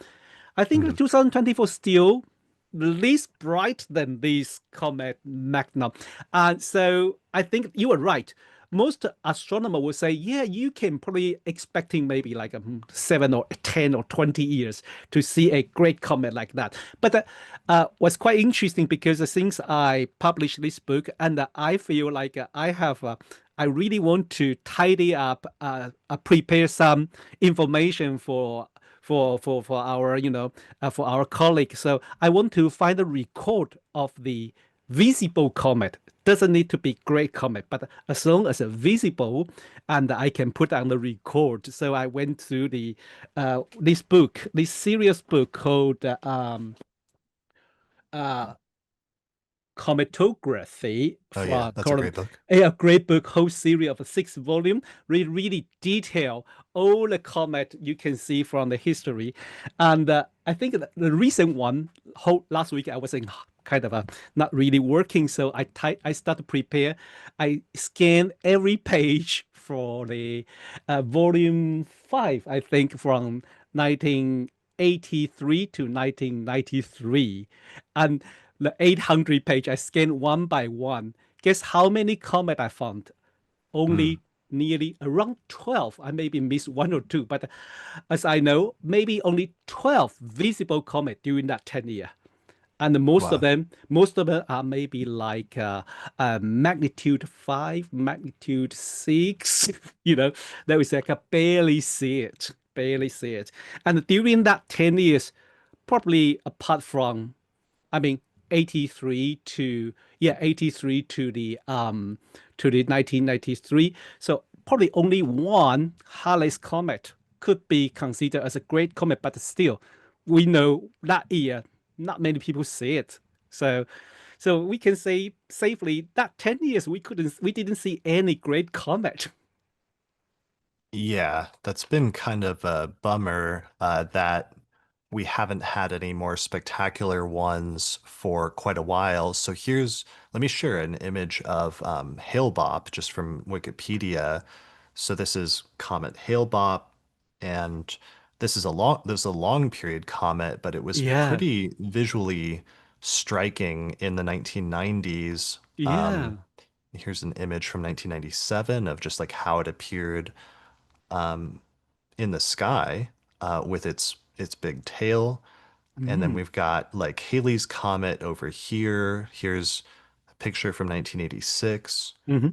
I think the Hmm. 2024 still least bright than this comet Magnum. And so I think you are right. Most astronomer will say, yeah, you can probably expecting maybe like 7 or 10 or 20 years to see a great comet like that. But what's quite interesting because since I published this book and I feel like I really want to tidy up, prepare some information for our for our colleagues. So I want to find a record of the visible comet. Doesn't need to be great comet, but as long as a visible, and I can put on the record. So I went through the this book, this serious book called uh, Cometography Oh yeah, from that's a great book. a great book, whole series of 6 volume, really detail all the comet you can see from the history. And I think the recent one, whole last week I was in kind of a not really working, so I start to prepare. I scan every page for the volume 5, I think from 1983 to 1993, and the 800 page, I scanned one by one. Guess how many comet I found? Mm. Only nearly around 12. I maybe missed one or two, but as I know, maybe only 12 visible comet during that 10 year. And Wow. most of them are maybe like magnitude 5, magnitude 6. There is like a barely see it, barely see it. And during that 10 years, probably apart from, I mean, 83 to, yeah, 83 to the 1993. So probably only one Halley's comet could be considered as a great comet, but still, we know that year not many people see it. So so we can say safely that 10 years we didn't see any great comet. Yeah, that's been kind of a bummer that we haven't had any more spectacular ones for quite a while. So let me share an image of Hale-Bopp just from Wikipedia. So this is Comet Hale-Bopp, and this is a long period comet, but it was Yeah, pretty visually striking in the 1990s. yeah. Here's an image from 1997 of just like how it appeared in the sky with its big tail. And then Mm, we've got like Halley's Comet over here. Here's a picture from 1986. hmm.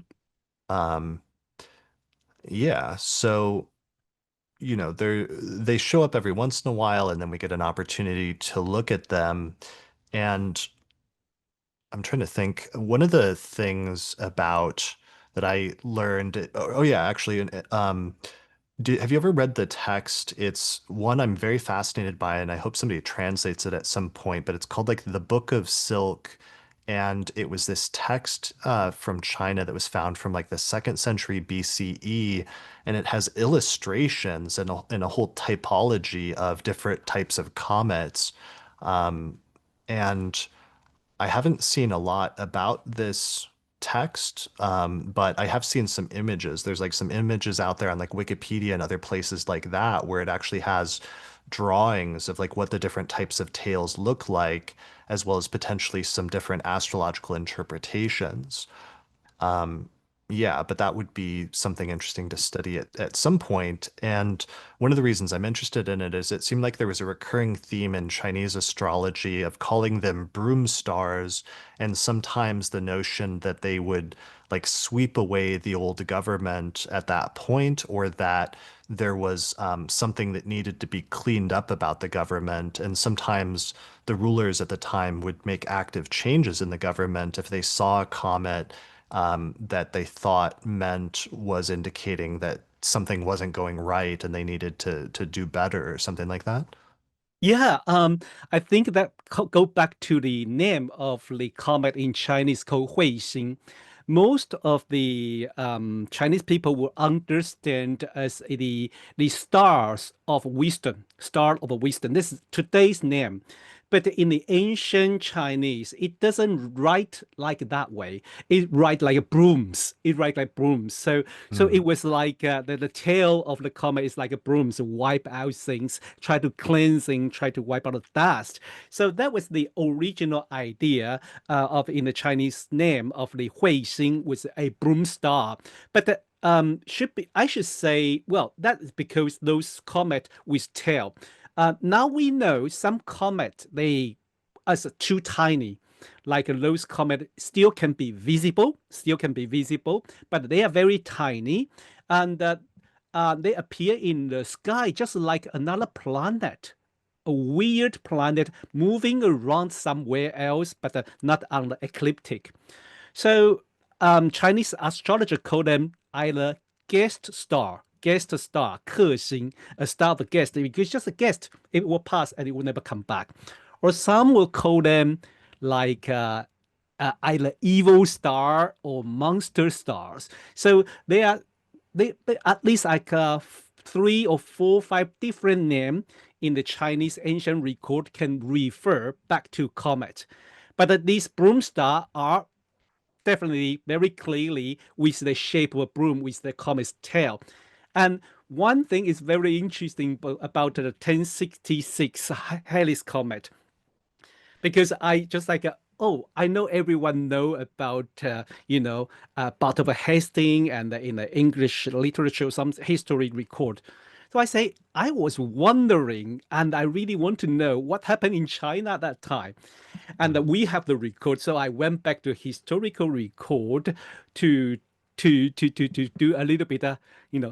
Um, yeah, so they show up every once in a while, and then we get an opportunity to look at them. And I'm trying to think. One of the things about that I learned. Oh yeah, actually, have you ever read the text? It's one I'm very fascinated by, and I hope somebody translates it at some point, but it's called like the Book of Silk. And it was this text from China that was found from like the second century BCE, and it has illustrations and a whole typology of different types of comets. And I haven't seen a lot about this text, but I have seen some images. There's like some images out there on like Wikipedia and other places like that where it actually has drawings of like what the different types of tails look like, as well as potentially some different astrological interpretations. Yeah, but that would be something interesting to study at some point. And one of the reasons I'm interested in it is it seemed like there was a recurring theme in Chinese astrology of calling them broom stars, and sometimes the notion that they would like sweep away the old government at that point, or that there was something that needed to be cleaned up about the government. And sometimes the rulers at the time would make active changes in the government if they saw a comet that they thought meant was indicating that something wasn't going right and they needed to do better or something like that. Yeah, I think that go back to the name of the comet in Chinese called Huixing. Most of the Chinese people will understand as the stars of wisdom, star of wisdom. This is today's name. But in the ancient Chinese, it doesn't write like that way. It write like brooms. It write like brooms. So it Mm. was like the tail of the comet is like a broom, so wipe out things, try to cleansing, try to wipe out the dust. So that was the original idea of in the Chinese name of the Huixing was a broom star. But should be I should say, well, that is because those comet with tail. Now we know some comet they as too tiny, like those comet still can be visible, but they are very tiny, and they appear in the sky just like another planet, a weird planet moving around somewhere else, but not on the ecliptic. So Chinese astrologer call them either guest star, 克星, a star of a guest. Because it's just a guest, it will pass and it will never come back. Or some will call them like either evil star or monster stars. So they at least like three or four, five different names in the Chinese ancient record can refer back to comet. But these broom star are definitely very clearly with the shape of a broom with the comet's tail. And one thing is very interesting about the 1066 Halley's comet, because I just like, oh, I know everyone know about, Battle of Hastings and in the English literature, some history record. So I say, I was wondering, and I really want to know what happened in China at that time. And we have the record. So I went back to historical record to to do a little bit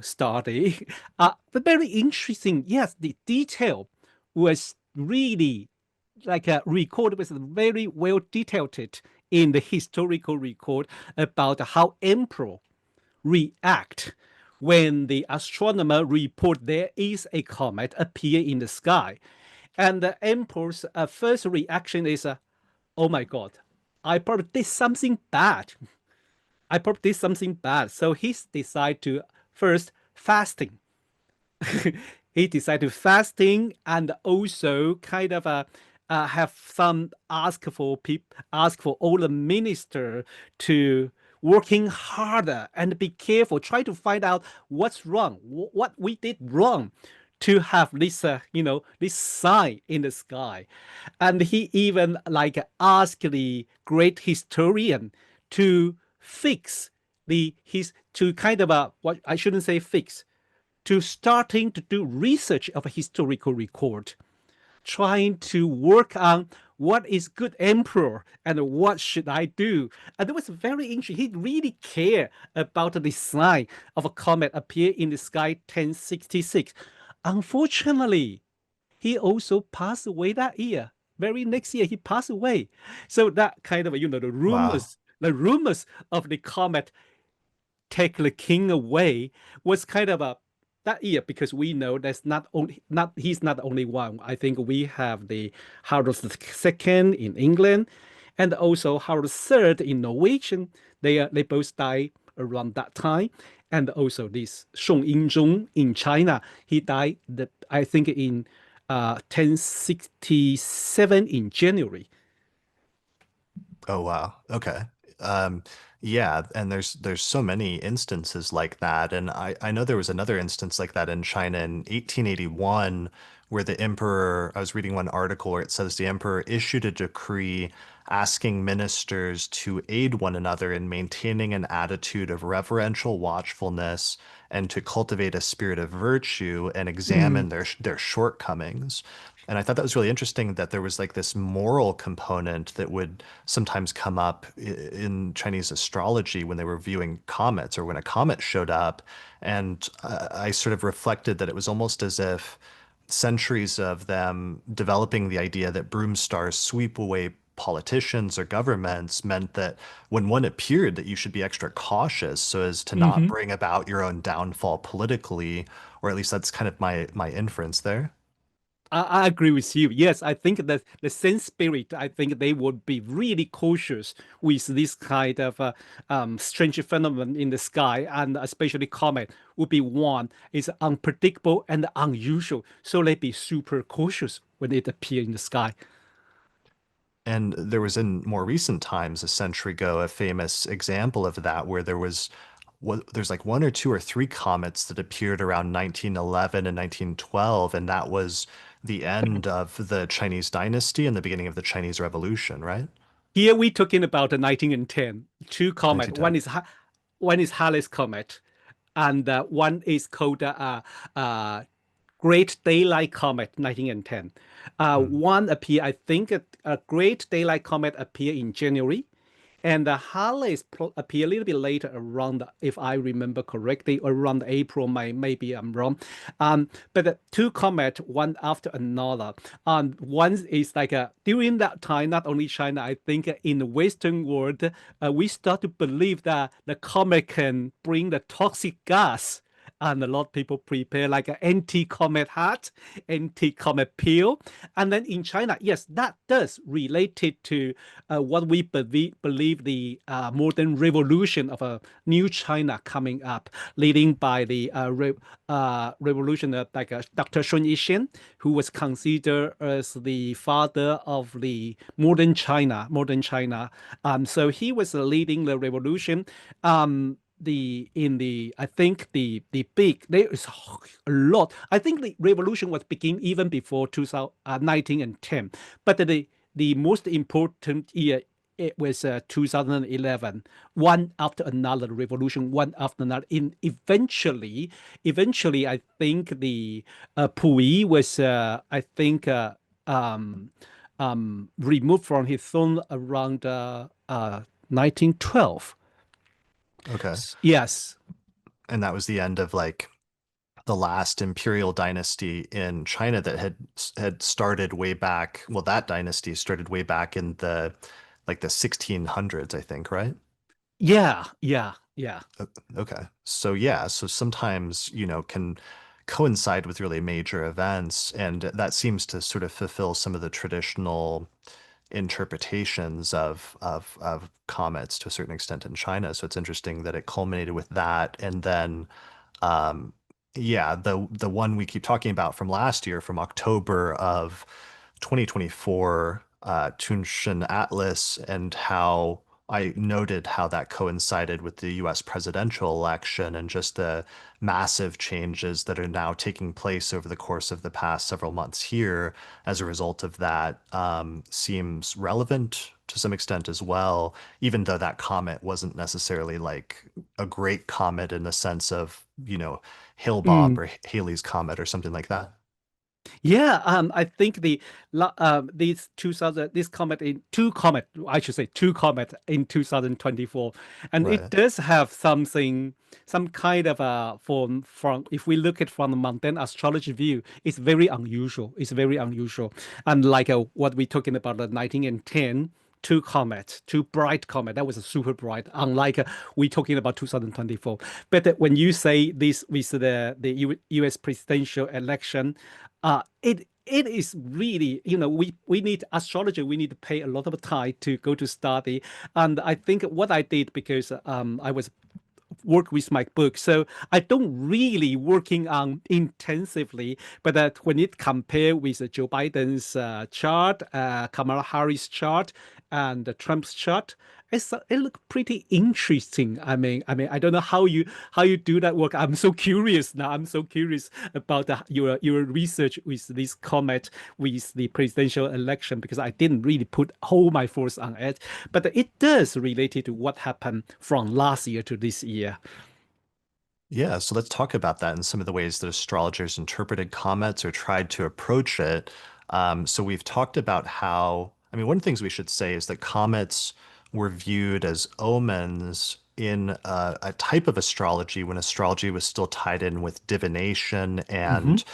study. But very interesting. Yes, the detail was really like a record was very well detailed in the historical record about how emperor react when the astronomer report there is a comet appear in the sky. And the emperor's first reaction is, oh my God, I probably did something bad. I probably did something bad. So he decided to first fasting. He decided to fasting and also kind of have some ask for all the minister to working harder and be careful, try to find out what's wrong, what we did wrong to have this this sign in the sky. And he even like asked the great historian to fix the his to kind of what I shouldn't say fix, to starting to do research of a historical record, trying to work on what is good emperor and what should I do. And it was very interesting. He really cared about the sign of a comet appear in the sky 1066. Unfortunately, he also passed away that year. Very next year, he passed away. So that kind of, Wow. the rumors of the comet take the king away was kind of a that year, because we know that's not he's not the only one. I think we have the Harold II in England and also Harold III in Norwegian. They both died around that time. And also this Song Ying-zhong in China, he died I think in 1067 in January. Oh wow. Okay. Um, yeah, and there's so many instances like that. And I know there was another instance like that in China in 1881 where the emperor, I was reading one article where it says the emperor issued a decree asking ministers to aid one another in maintaining an attitude of reverential watchfulness and to cultivate a spirit of virtue and Mm. examine their shortcomings. And I thought that was really interesting that there was like this moral component that would sometimes come up in Chinese astrology when they were viewing comets or when a comet showed up. And I sort of reflected that it was almost as if centuries of them developing the idea that broom stars sweep away politicians or governments meant that when one appeared that you should be extra cautious so as to not Hmm. bring about your own downfall politically, or at least that's kind of my inference there. I agree with you. Yes, I think that the same spirit, I think they would be really cautious with this kind of strange phenomenon in the sky, and especially comet would be one is unpredictable and unusual. So they be super cautious when it appear in the sky. And there was in more recent times, a century ago, a famous example of that where there's like one or two or three comets that appeared around 1911 and 1912, and that was the end of the Chinese dynasty and the beginning of the Chinese Revolution, right? Here we talking about the 1910, two comet. 1910. One is Halley's comet, and one is called uh, Great Daylight Comet 1910. Hmm. One appear, I think, a Great Daylight Comet appear in January, and the Halley's appear a little bit later around, if I remember correctly, around April, May, maybe I'm wrong. But the two comet, one after another. One is like during that time, not only China, I think in the Western world, we start to believe that the comet can bring the toxic gas, and a lot of people prepare like an anti-comet hat, anti-comet pill. And then in China, yes, that does related to what we believe the modern revolution of a new China coming up, leading by the revolution of like Dr. Sun Yat-sen, who was considered as the father of the modern China, modern China. So he was leading the revolution. I think the big there is a lot. I think the revolution was begin even before 2000, 1910, but the most important year, it was 2011, one after another revolution, one after another. In eventually, I think the Puyi was, I think, removed from his throne around 1912. Okay. Yes. And that was the end of like the last imperial dynasty in China that had started way back. Well, that dynasty started way back in the 1600s, I think, right? Yeah, yeah, yeah. Okay. So yeah, so sometimes, can coincide with really major events, and that seems to sort of fulfill some of the traditional interpretations of comets to a certain extent in China. So it's interesting that it culminated with that. And then um yeah, the one we keep talking about from last year, from October of 2024, Tuntian Atlas, and how I noted how that coincided with the US presidential election and just the massive changes that are now taking place over the course of the past several months here as a result of that, seems relevant to some extent as well, even though that comet wasn't necessarily like a great comet in the sense of, Hale-Bopp Mm. or Halley's Comet or something like that. Yeah, I think these 2000 this comet in two comet I should say two comet in 2024, and it Right. does have something, some kind of a from if we look at from the mundane astrology view, it's very unusual. It's very unusual, and like what we're talking about the 19 and 10. Two comet, two bright comet. That was a super bright. Unlike we talking about 2024, but when you say this with the U.S. presidential election, it is really, we need astrology. We need to pay a lot of time to go to study. And I think what I did, because I was work with my book. So I don't really working on intensively, but that when it compare with Joe Biden's chart, Kamala Harris chart, and Trump's chart, it look pretty interesting. I don't know how you do that work. I'm so curious now. I'm so curious about your research with this comet with the presidential election, because I didn't really put all my force on it, but it does related to what happened from last year to this year. Yeah, so let's talk about that and some of the ways that astrologers interpreted comets or tried to approach it. So we've talked about how, I mean, one of the things we should say is that comets were viewed as omens in a type of astrology when astrology was still tied in with divination. Hmm. And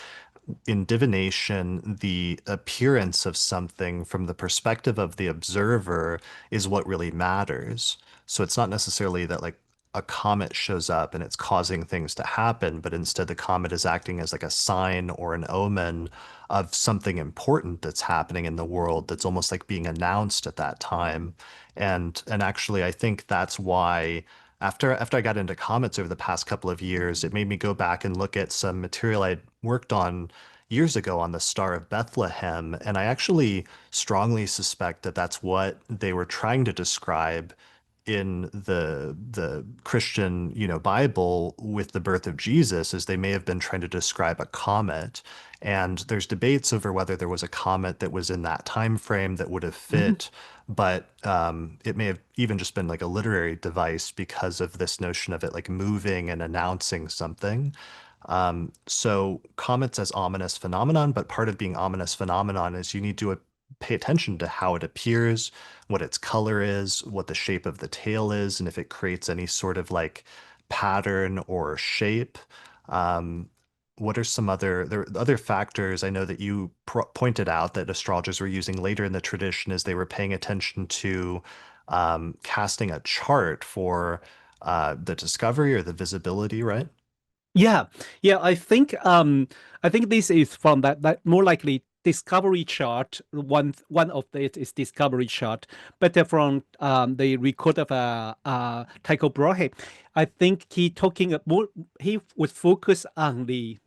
in divination, the appearance of something from the perspective of the observer is what really matters. So it's not necessarily that like a comet shows up and it's causing things to happen, but instead the comet is acting as like a sign or an omen of something important that's happening in the world that's almost like being announced at that time. And actually I think that's why after I got into comets over the past couple of years, it made me go back and look at some material I'd worked on years ago on the Star of Bethlehem, and I actually strongly suspect that that's what they were trying to describe in the Christian, Bible with the birth of Jesus, is they may have been trying to describe a comet. And there's debates over whether there was a comet that was in that time frame that would have Hmm. fit, but it may have even just been like a literary device because of this notion of it like moving and announcing something. So comets as ominous phenomenon, but part of being ominous phenomenon is you need to pay attention to how it appears, what its color is, what the shape of the tail is, and if it creates any sort of like pattern or shape. Um, what are some other factors I know that you pointed out that astrologers were using later in the tradition as they were paying attention to casting a chart for the discovery or the visibility, right? Yeah, yeah. I think this is from that more likely discovery chart. One of it is discovery chart, but from the record of Tycho Brahe, I think he talking more. He was focused on the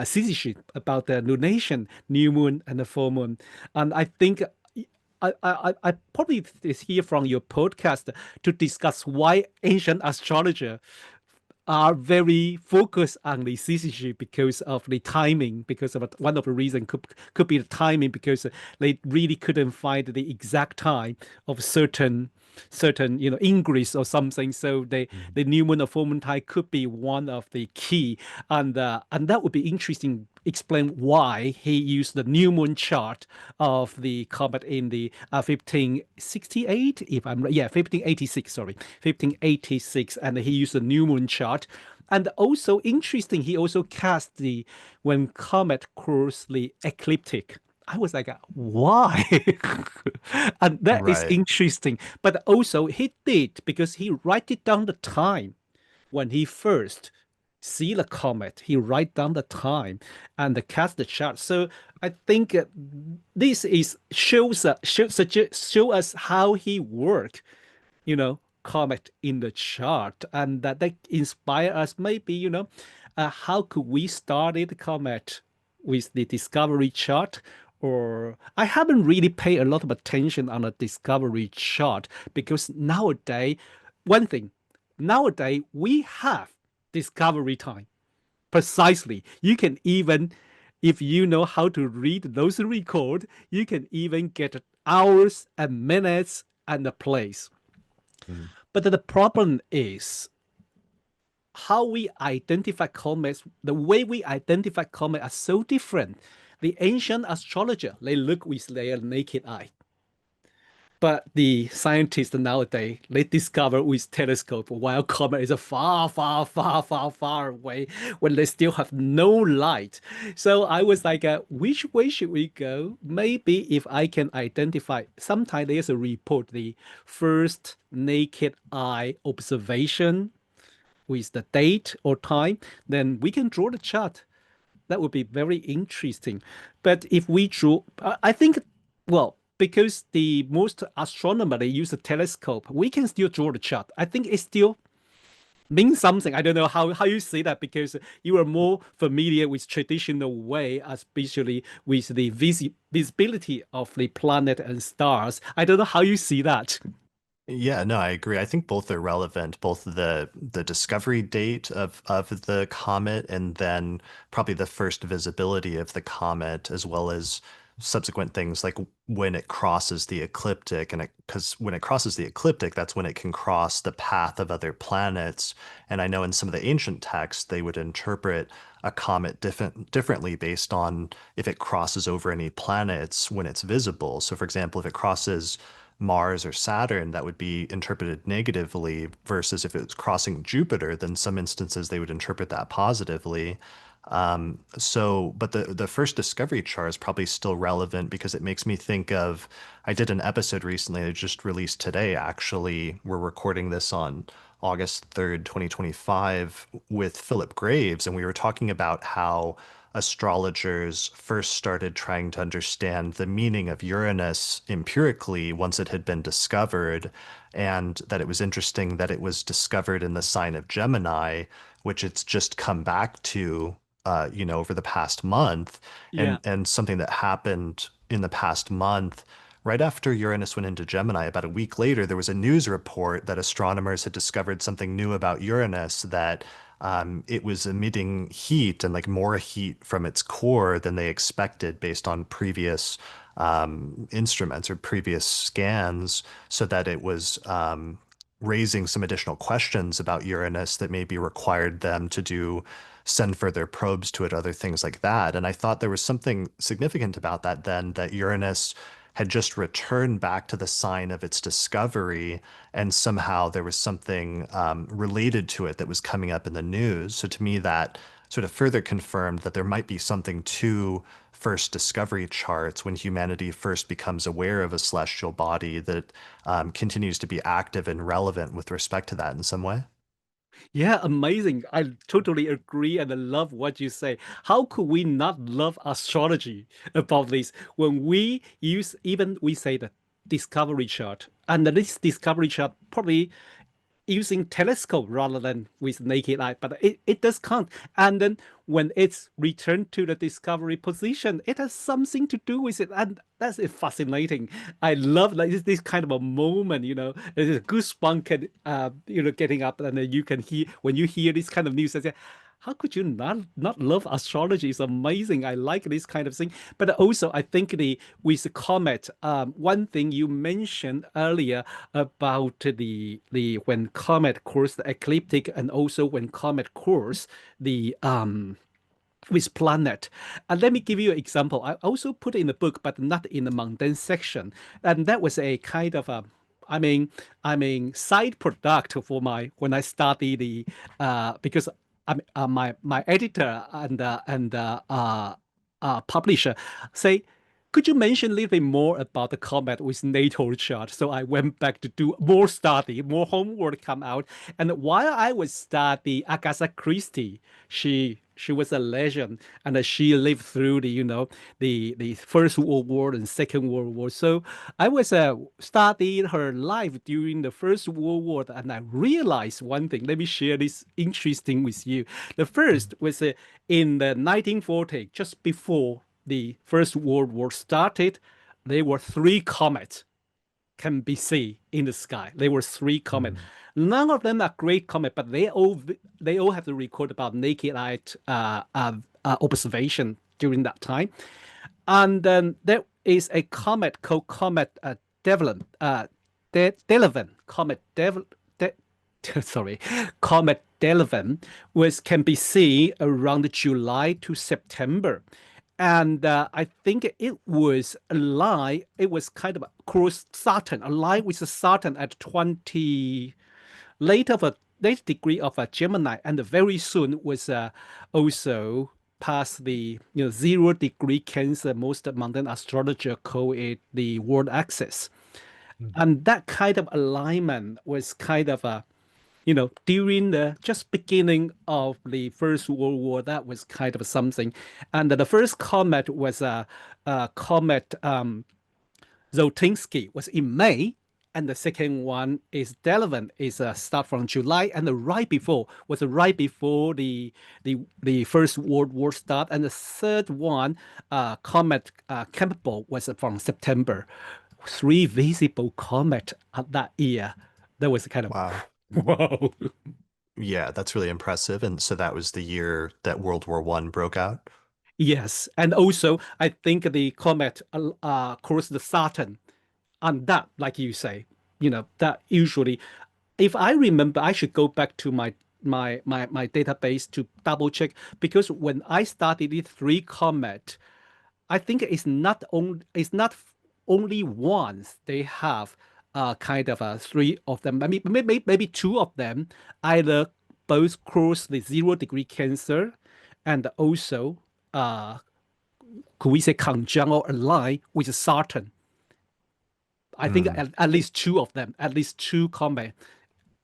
citizenship about the lunation, new moon and the full moon, and I think. I probably is here from your podcast to discuss why ancient astrologer are very focused on the citizenship because of the timing, because of one of the reasons could be the timing, because they really couldn't find the exact time of certain certain, ingress or something. So Mhm. the new moon or full moon tide could be one of the key, and that would be interesting. Explain why he used the new moon chart of the comet in the 1568, if I'm right. Yeah, 1586. Sorry, 1586, and he used the new moon chart. And also interesting, he also cast the when comet crossed the ecliptic. I was like, why? And that is Right. interesting. But also he did because he write it down the time when he first see the comet. He write down the time and cast the chart. So I think this is show us how he worked, comet in the chart, and that inspire us. Maybe, how could we started the comet with the discovery chart? Or I haven't really paid a lot of attention on the discovery chart because nowadays, one thing, nowadays we have discovery time. Precisely. You can even, if you know how to read those record, you can even get hours and minutes and the place. Mhm. But the problem is how we identify comets, the way we identify comets are so different. The ancient astrologer, they look with their naked eye. But the scientists nowadays, they discover with telescope while comet is far, far, far, far, far away when they still have no light. So I was like, which way should we go? Maybe if I can identify, sometimes there's a report, the first naked eye observation with the date or time, then we can draw the chart. That would be very interesting. But if we draw, I think, well, because the most astronomer they use a telescope, we can still draw the chart. I think it still means something. I don't know how you say that because you are more familiar with traditional way, especially with the visibility of the planet and stars. I don't know how you see that. Yeah, no, I agree. I think both are relevant, both the discovery date of the comet and then probably the first visibility of the comet, as well as subsequent things like when it crosses the ecliptic, and because when it crosses the ecliptic, that's when it can cross the path of other planets. And I know in some of the ancient texts they would interpret a comet differently based on if it crosses over any planets when it's visible. So, for example, if it crosses Mars or Saturn, that would be interpreted negatively, versus if it was crossing Jupiter, then some instances they would interpret that positively. But the first discovery chart is probably still relevant because it makes me think of, I did an episode recently that just released today, actually. We're recording this on August 3rd, 2025, with Philip Graves, and we were talking about how astrologers first started trying to understand the meaning of Uranus empirically once it had been discovered, and that it was interesting that it was discovered in the sign of Gemini, which it's just come back to, over the past month, Yeah. and something that happened in the past month. Right after Uranus went into Gemini, about a week later, there was a news report that astronomers had discovered something new about Uranus, that it was emitting heat and like more heat from its core than they expected based on previous instruments or previous scans, so that it was raising some additional questions about Uranus that maybe required them to send further probes to it, other things like that. And I thought there was something significant about that then, that Uranus had just returned back to the sign of its discovery, and somehow there was something related to it that was coming up in the news. So to me, that sort of further confirmed that there might be something to first discovery charts when humanity first becomes aware of a celestial body that continues to be active and relevant with respect to that in some way. Yeah, amazing. I totally agree and I love what you say. How could we not love astrology about this when we use, even we say the discovery chart, and this discovery chart probably using telescope rather than with naked eye, but it does count. And then when it's returned to the discovery position, it has something to do with it. And that's fascinating. I love like this kind of a moment, there's a goosebump can, getting up, and then you can hear, when you hear this kind of news, I say, how could you not love astrology? It's amazing. I like this kind of thing. But also, I think the with the comet, one thing you mentioned earlier about the when comet course the ecliptic, and also when comet course the with planet. And let me give you an example. I also put it in the book, but not in the mundane section. And that was a kind of a, I mean, side product for my when I study the because my editor and publisher say, could you mention a little bit more about the comet with natal chart? So I went back to do more study, more homework come out. And while I was studying Agatha Christie, she was a legend, and she lived through the First World War and Second World War. So I was studying her life during the First World War, and I realized one thing. Let me share this interesting with you. The first was in the 1940, just before the First World War started, there were three comets can be seen in the sky. There were three comets. Mm. None of them are great comets, but they all have to record about naked eye observation during that time. And then there is a comet called Comet Delavan, sorry, Comet Delavan, which can be seen around July to September. And I think it was a line, it was kind of across Saturn, a line with the Saturn at 20, late of a late degree of a Gemini, and very soon was also past the 0 degree Cancer. Most modern astrologer call it the world axis, Mm. and that kind of alignment was kind of a during the just beginning of the First World War, that was kind of something. And the first comet was a comet Zotinsky was in May, and the second one is Delavan is start from July, and the right before was right before the First World War start, and the third one, comet Campbell, was from September. Three visible comet at that year. That was kind of Wow. wow. Yeah, that's really impressive. And so that was the year that World War One broke out. Yes, and also I think the comet crossed the Saturn, and that, like you say, that usually, if I remember, I should go back to my database to double check, because when I studied the three comet, I think it's not only once they have kind of three of them, maybe two of them either both cross the 0 degree Cancer, and also uh, could we say conjunct or align with Saturn. I think Mm. at least two of them, at least two combat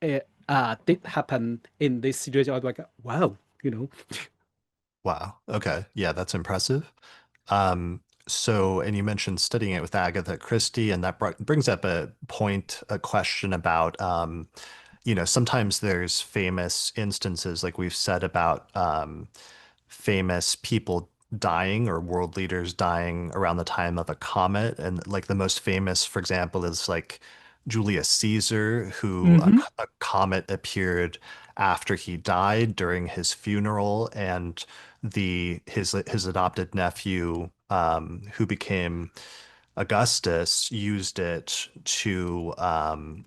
did happen in this situation. I was like, wow, you know. Wow. Okay. Yeah, that's impressive. And you mentioned studying it with Agatha Christie, and that brings up a point, a question about, sometimes there's famous instances, like we've said about famous people dying or world leaders dying around the time of a comet. And like the most famous, for example, is like Julius Caesar, who Hmm. a comet appeared after he died during his funeral, and his adopted nephew, who became Augustus, used it to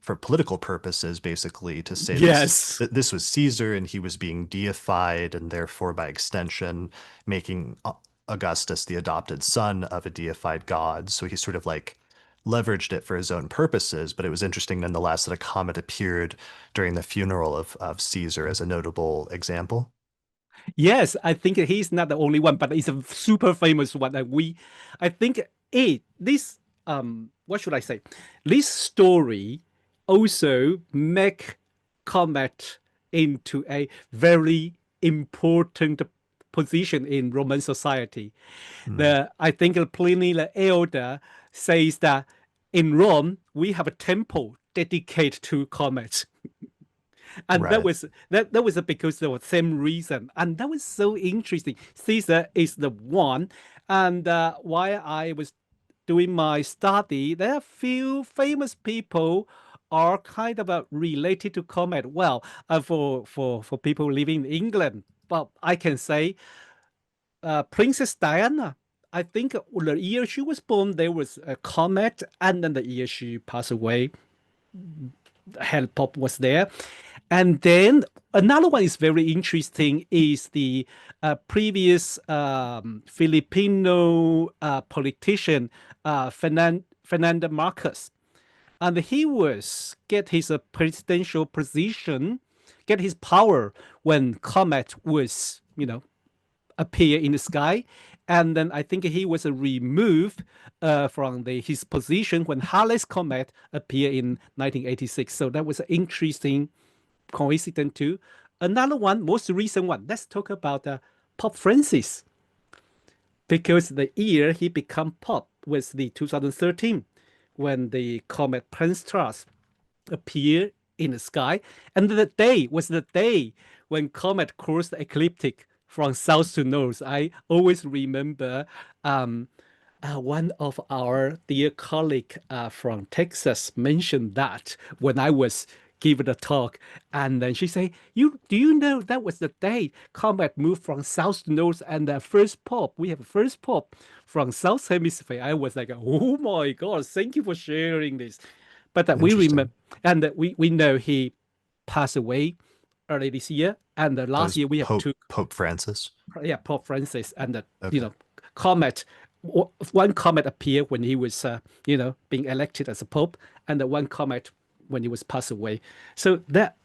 for political purposes, basically to say Yes. this was Caesar and he was being deified, and therefore by extension making Augustus the adopted son of a deified god. So he sort of like leveraged it for his own purposes. But it was interesting nonetheless that a comet appeared during the funeral of Caesar as a notable example. Yes, I think he's not the only one, but he's a super famous one. And I think this what should I say? This story also make Comet into a very important position in Roman society. Mm. I think Pliny the Elder says that in Rome we have a temple dedicated to comets, and that Right. was that was because of the same reason, and that was so interesting. Caesar is the one, and while I was doing my study, there are few famous people are kind of related to comet. Well, for people living in England, Well, I can say Princess Diana. I think the year she was born, there was a comet, and then the year she passed away, Hell Pop was there. And then another one is very interesting is the previous Filipino politician Fernando Marcos, and he was get his presidential position, get his power when Comet was appear in the sky. And then I think he was removed from his position when Halley's comet appeared in 1986. So that was an interesting coincidence too. Another one, most recent one, let's talk about Pope Francis, because the year he became Pope was the 2013 when the comet Pons-Brooks appeared in the sky. And the day was the day when comet crossed the ecliptic from south to north. I always remember one of our dear colleague from Texas mentioned that when I was giving a talk, and then she said, "You do you know that was the day comet moved from south to north, and the first pop we have a first pop from south hemisphere." I was like, "Oh my God, thank you for sharing this." But we remember, Interesting. and we know he passed away early this year, and That last was year we have two, Pope Francis. yeah, Pope Francis, and Okay. comet. One comet appeared when he was being elected as a pope, and the one comet when he was passed away. So that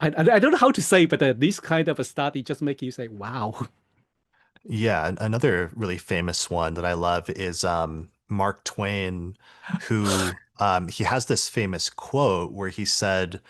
I don't know how to say, but this kind of a study just make you say, "Wow." Yeah, another really famous one that I love is Mark Twain, who he has this famous quote where he said,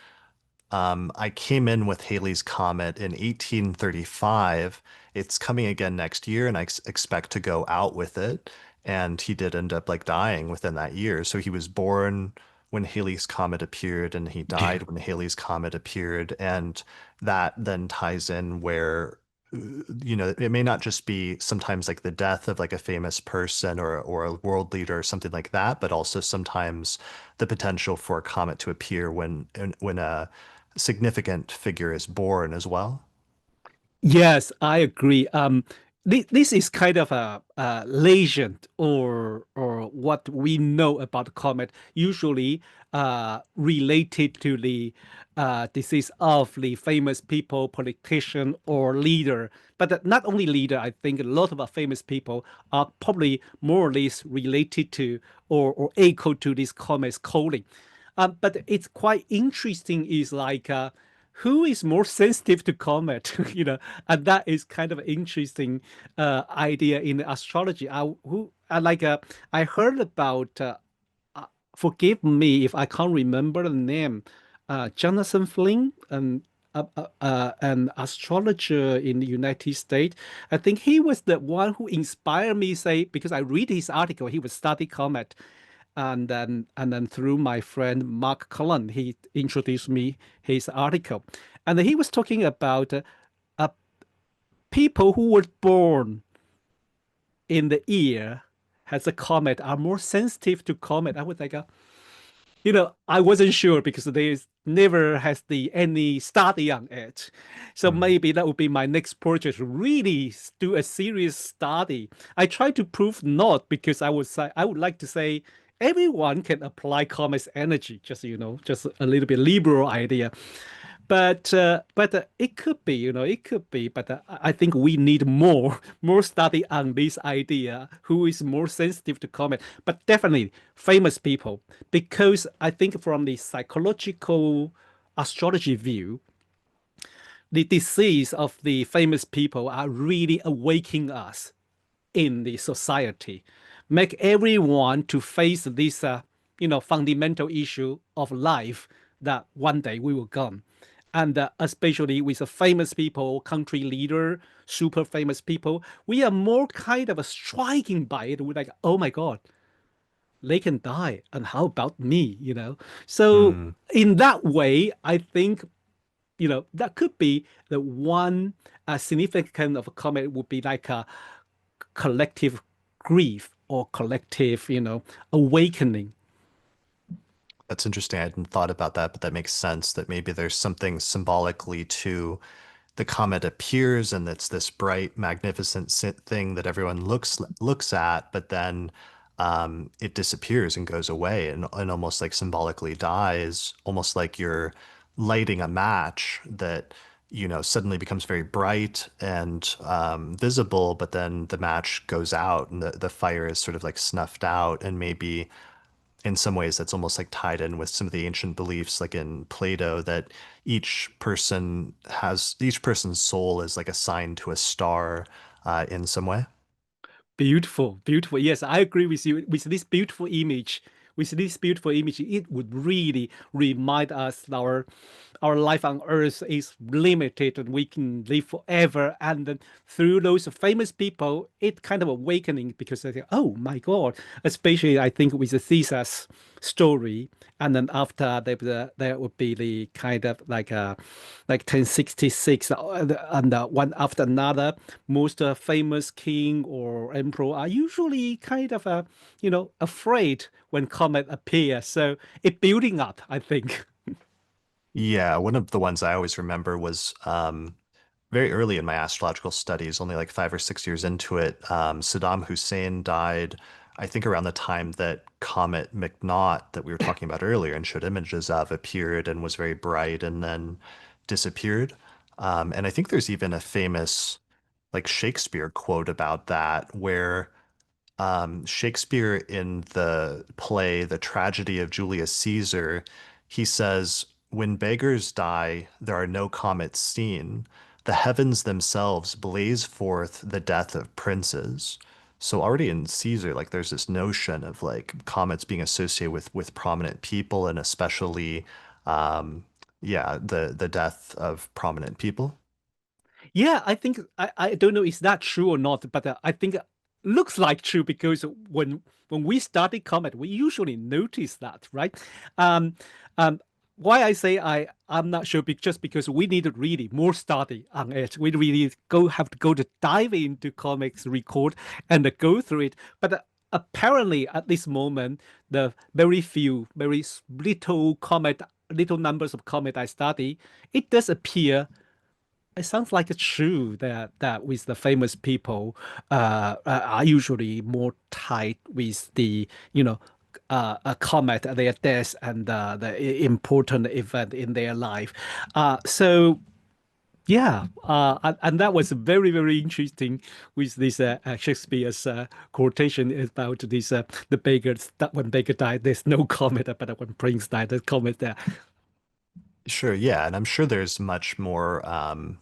I came in with Halley's Comet in 1835. It's coming again next year, and I expect to go out with it. And he did end up like dying within that year. So he was born when Halley's Comet appeared, and he Yeah. died when Halley's Comet appeared. And that then ties in where, it may not just be sometimes like the death of like a famous person or a world leader or something like that, but also sometimes the potential for a comet to appear when a significant figure is born as well. Yes, I agree. This is kind of a legend or what we know about the comet, usually related to the disease of the famous people, politician, or leader. But not only leader, I think a lot of our famous people are probably more or less related to or echo to this comet's calling. But it's quite interesting is like who is more sensitive to comet, and that is kind of interesting idea in astrology. I heard about uh, forgive me if I can't remember the name, Jonathan Flynn, an astrologer in the United States. I think he was the one who inspired me, say, because I read his article, he was study comet, and then through my friend Mark Cullen, he introduced me his article, and he was talking about uh, people who were born in the year has a comet are more sensitive to comet. I was like, I wasn't sure because there's never has the any study on it. So Hmm. maybe that would be my next project, really do a serious study. I try to prove not because I would like to say everyone can apply Comet's energy, just just a little bit liberal idea. But it could be, it could be. But I think we need more study on this idea. Who is more sensitive to comet? But definitely famous people, because I think from the psychological astrology view, the disease of the famous people are really awakening us in the society, make everyone to face this fundamental issue of life that one day we will gone. And especially with the famous people, country leader, super famous people, we are more kind of striking by it. We're like, oh my God, they can die. And how about me? So Hmm. in that way, I think, that could be the one significant of a comment would be like a collective grief or collective, awakening. That's interesting. I hadn't thought about that, but that makes sense that maybe there's something symbolically to the comet appears and it's this bright, magnificent thing that everyone looks at, but then it disappears and goes away and almost like symbolically dies, almost like you're lighting a match that suddenly becomes very bright and visible, but then the match goes out and the fire is sort of like snuffed out, and maybe in some ways that's almost like tied in with some of the ancient beliefs like in Plato that each person's soul is like assigned to a star in some way. Beautiful, beautiful. Yes, I agree with you. With this beautiful image, it would really remind us our life on Earth is limited and we can live forever. And then through those famous people, it kind of awakening because they think, oh my God, especially I think with the thesis story. And then after there would be the kind of like 1066 and one after another. Most famous king or emperor are usually kind of afraid when comet appears. So it building up, I think. Yeah, one of the ones I always remember was very early in my astrological studies, only like 5 or 6 years into it. Saddam Hussein died, I think, around the time that Comet McNaught that we were talking about earlier and showed images of appeared and was very bright and then disappeared. And I think there's even a famous like Shakespeare quote about that where Shakespeare in the play The Tragedy of Julius Caesar, he says, "When beggars die, there are no comets seen. The heavens themselves blaze forth the death of princes." So already in Caesar, like there's this notion of like comets being associated with prominent people and especially yeah, the death of prominent people. Yeah, I think I don't know is that true or not, but I think looks like true because when we study comet, we usually notice that, right? Um, um, why I say I'm not sure, just because we need really more study on it. We really have to go to dive into comics record and go through it. But apparently at this moment, the very little comet, little numbers of comet I study, it does appear it sounds like it's true that with the famous people are usually more tied with the a comet, their death and the important event in their life. So yeah, and that was very interesting with this Shakespeare's quotation about this the beggars that when beggar died, there's no comet, but when prince died, there's comet there. Sure, yeah, and I'm sure there's much more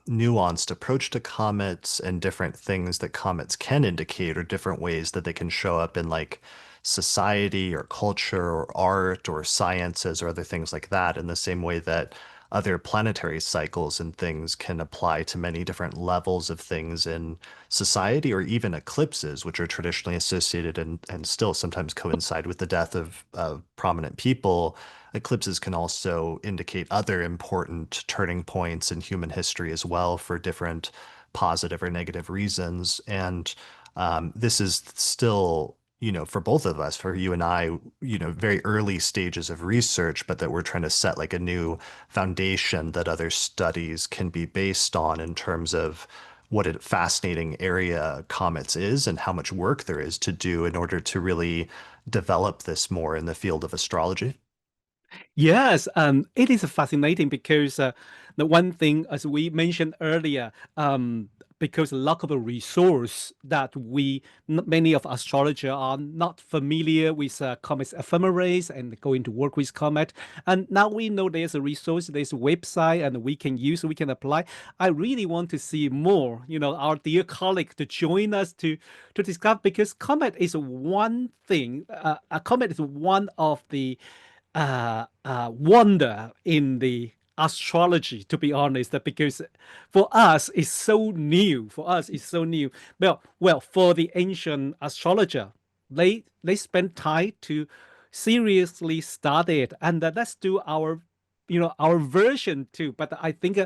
nuanced approach to comets and different things that comets can indicate or different ways that they can show up in like society or culture or art or sciences or other things like that in the same way that other planetary cycles and things can apply to many different levels of things in society or even eclipses, which are traditionally associated and still sometimes coincide with the death of prominent people. Eclipses can also indicate other important turning points in human history as well for different positive or negative reasons. And this is still, for both of us, for you and I, very early stages of research, but that we're trying to set like a new foundation that other studies can be based on in terms of what a fascinating area comets is and how much work there is to do in order to really develop this more in the field of astrology. Yes, it is fascinating because the one thing, as we mentioned earlier, because lack of a resource that many of astrologers are not familiar with comets ephemeris and going to work with comet. And now we know there's a resource, there's a website, and we can use, we can apply. I really want to see more, our dear colleague to join us to discuss because comet is one thing. A comet is one of the wonder in the astrology, to be honest, because for us it's so new. For us, it's so new. Well, for the ancient astrologer, they spend time to seriously study it, and let's do our version too. But I think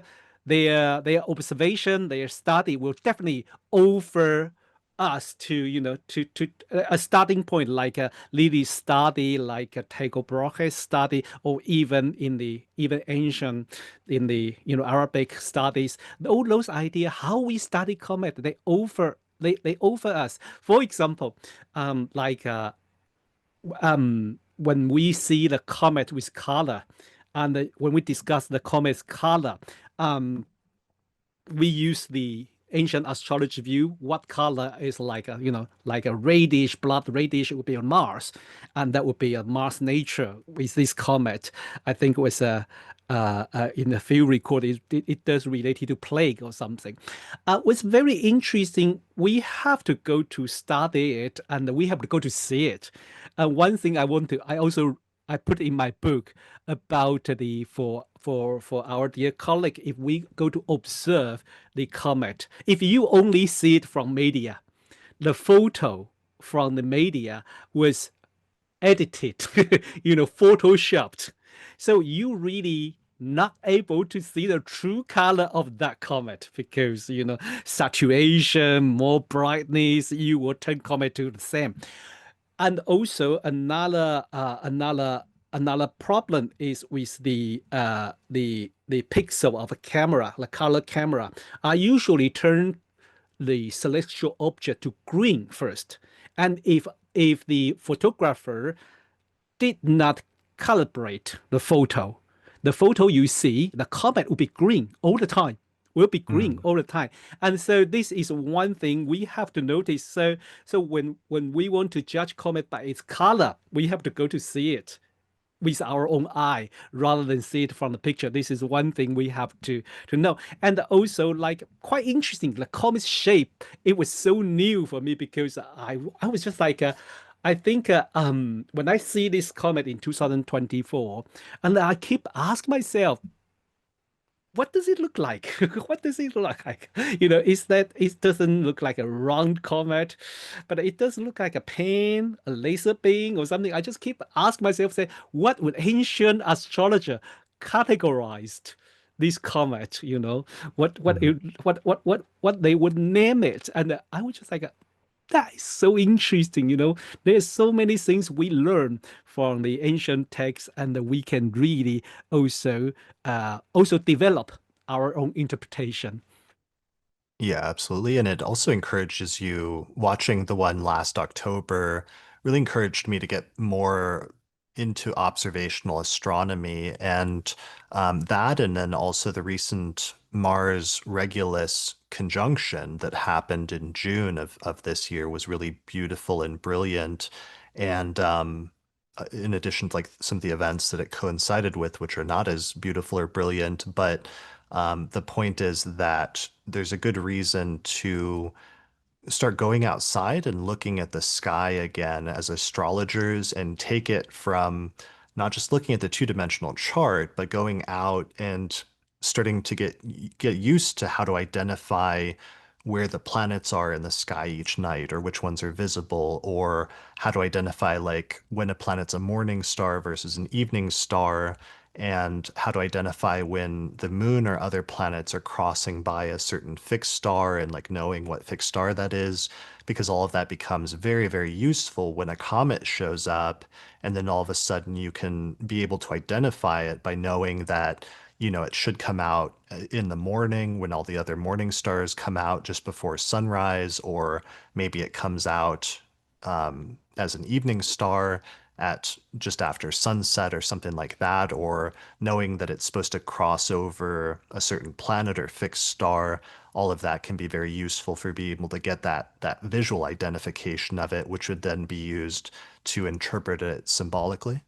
their observation, their study will definitely over. us to a starting point like a Lilly study, like a Tycho Brahe study, or even in the even ancient in the Arabic studies. All those ideas how we study comet, they offer us. For example, like when we see the comet with color, and when we discuss the comet's color, um, we use the ancient astrology view. What color is like a like a reddish, blood reddish would be on Mars, and that would be a Mars nature with this comet. I think it was in the field record, it does related to plague or something. What's very interesting, we have to go to study it, and we have to go to see it. One thing I put in my book about the for our dear colleague, if we go to observe the comet, if you only see it from media, the photo from the media was edited, photoshopped. So you really not able to see the true color of that comet because saturation, more brightness, you will turn comet to the same. And also another problem is with the pixel of a camera, the color camera. I usually turn the celestial object to green first. And if the photographer did not calibrate the photo you see, the comet will be green all the time. Will be green Mm. all the time. And so this is one thing we have to notice. So when we want to judge comet by its color, we have to go to see it with our own eye rather than see it from the picture. This is one thing we have to know. And also, like, quite interesting, the comet's shape. It was so new for me because I was just like, I think when I see this comet in 2024, and I keep asking myself, what does it look like? What does it look like? Is that it doesn't look like a round comet, but it does look like a pen, a laser beam, or something. I just keep asking myself, say, what would ancient astrologer categorized this comet? Mhm. What they would name it? And I was just like, that is so interesting. There's so many things we learn from the ancient texts, and we can really also develop our own interpretation. Yeah, absolutely. And it also encourages you, watching the one last October, really encouraged me to get more into observational astronomy and that, and then also the recent Mars Regulus conjunction that happened in June of this year was really beautiful and brilliant. And in addition to like some of the events that it coincided with, which are not as beautiful or brilliant, but the point is that there's a good reason to start going outside and looking at the sky again as astrologers and take it from not just looking at the two-dimensional chart, but going out and starting to get used to how to identify where the planets are in the sky each night, or which ones are visible, or how to identify like when a planet's a morning star versus an evening star, and how to identify when the moon or other planets are crossing by a certain fixed star and like knowing what fixed star that is, because all of that becomes very, very useful when a comet shows up. And then all of a sudden you can be able to identify it by knowing that, it should come out in the morning when all the other morning stars come out just before sunrise, or maybe it comes out as an evening star at just after sunset or something like that, or knowing that it's supposed to cross over a certain planet or fixed star. All of that can be very useful for being able to get that visual identification of it, which would then be used to interpret it symbolically.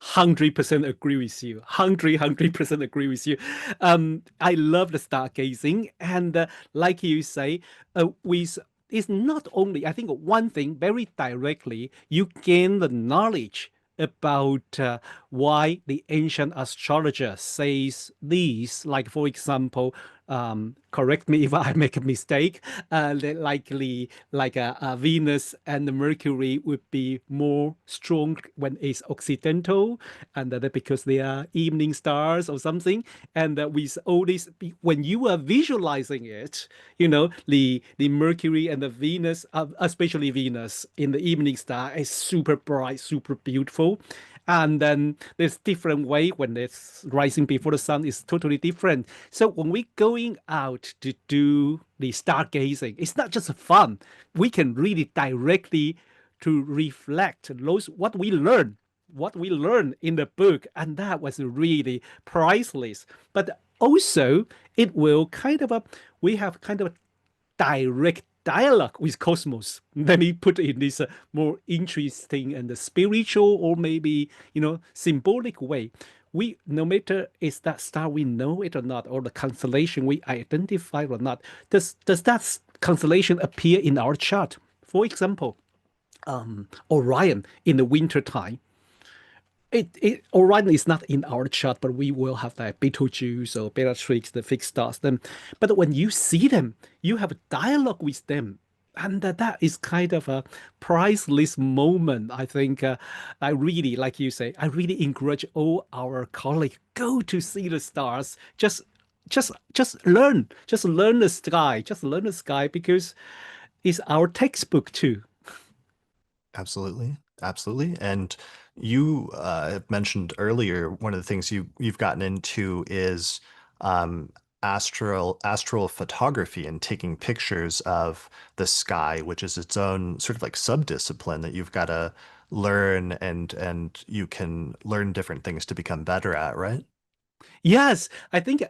100% agree with you. 100% agree with you. I love the stargazing, and like you say, with it's not only, I think, one thing very directly you gain the knowledge about why the ancient astrologer says these. Like, for example, correct me if I make a mistake. Likely, like Venus and the Mercury would be more strong when it's occidental, and that because they are evening stars or something. And with all this, when you are visualizing it, the Mercury and the Venus, especially Venus in the evening star, is super bright, super beautiful. And then there's different way when it's rising before the sun is totally different. So when we going out to do the stargazing, it's not just fun. We can really directly to reflect those what we learn in the book, and that was really priceless. But also, it will kind of a we have kind of a direct dialogue with cosmos. Let me put it in this more interesting and spiritual, or maybe symbolic way. We, no matter is that star we know it or not, or the constellation we identify or not, does that constellation appear in our chart? For example, Orion in the winter time, it Orion is not in our chart, but we will have like Betelgeuse or Bellatrix, the fixed stars. Them, but when you see them, you have a dialogue with them, and that is kind of a priceless moment. I think I really, like you say, I really encourage all our colleagues go to see the stars. Just learn the sky, just learn the sky because it's our textbook too. Absolutely. Absolutely. And you have mentioned earlier one of the things you've gotten into is um, astral photography and taking pictures of the sky, which is its own sort of like sub-discipline that you've got to learn and you can learn different things to become better at, right? Yes, I think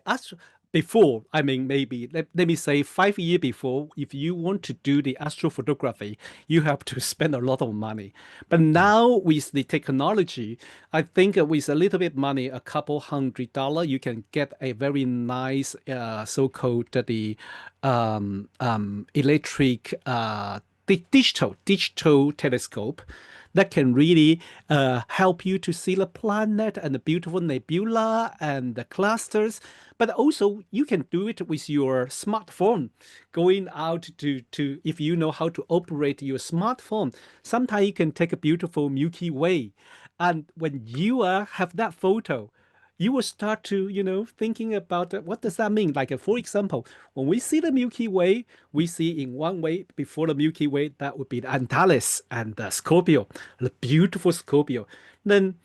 before, I mean, maybe let me say 5 years before, if you want to do the astrophotography, you have to spend a lot of money. But now with the technology, I think with a little bit money, a couple $100, you can get a very nice so-called electric digital telescope that can really help you to see the planet and the beautiful nebula and the clusters. But also you can do it with your smartphone, going out to if you know how to operate your smartphone. Sometimes you can take a beautiful Milky Way. And when you have that photo, you will start to, thinking about what does that mean? Like, for example, when we see the Milky Way, we see in one way before the Milky Way, that would be the Antares and the Scorpio, the beautiful Scorpio. Then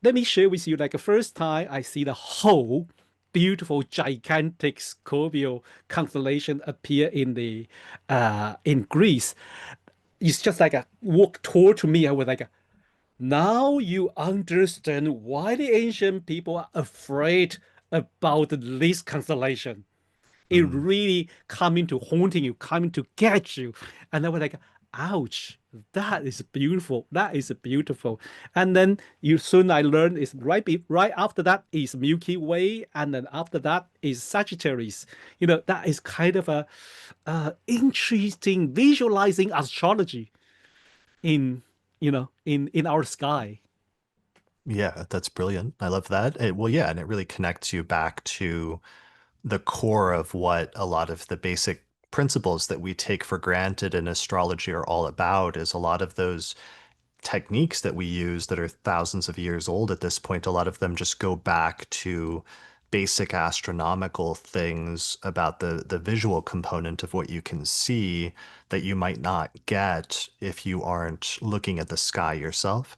let me share with you, like the first time I see the whole beautiful, gigantic Scorpio constellation appear in Greece. It's just like a walk toward to me. I was like, now you understand why the ancient people are afraid about this constellation. It Mm. really coming to haunting you, coming to get you. And I was like, ouch, that is beautiful. That is beautiful. And then you soon I learned is right after that is Milky Way, and then after that is Sagittarius. That is kind of a interesting visualizing astrology in in our sky. Yeah, that's brilliant. I love that. Well, yeah, and it really connects you back to the core of what a lot of the basic principles that we take for granted in astrology are all about is a lot of those techniques that we use that are thousands of years old at this point. A lot of them just go back to basic astronomical things about the visual component of what you can see that you might not get if you aren't looking at the sky yourself.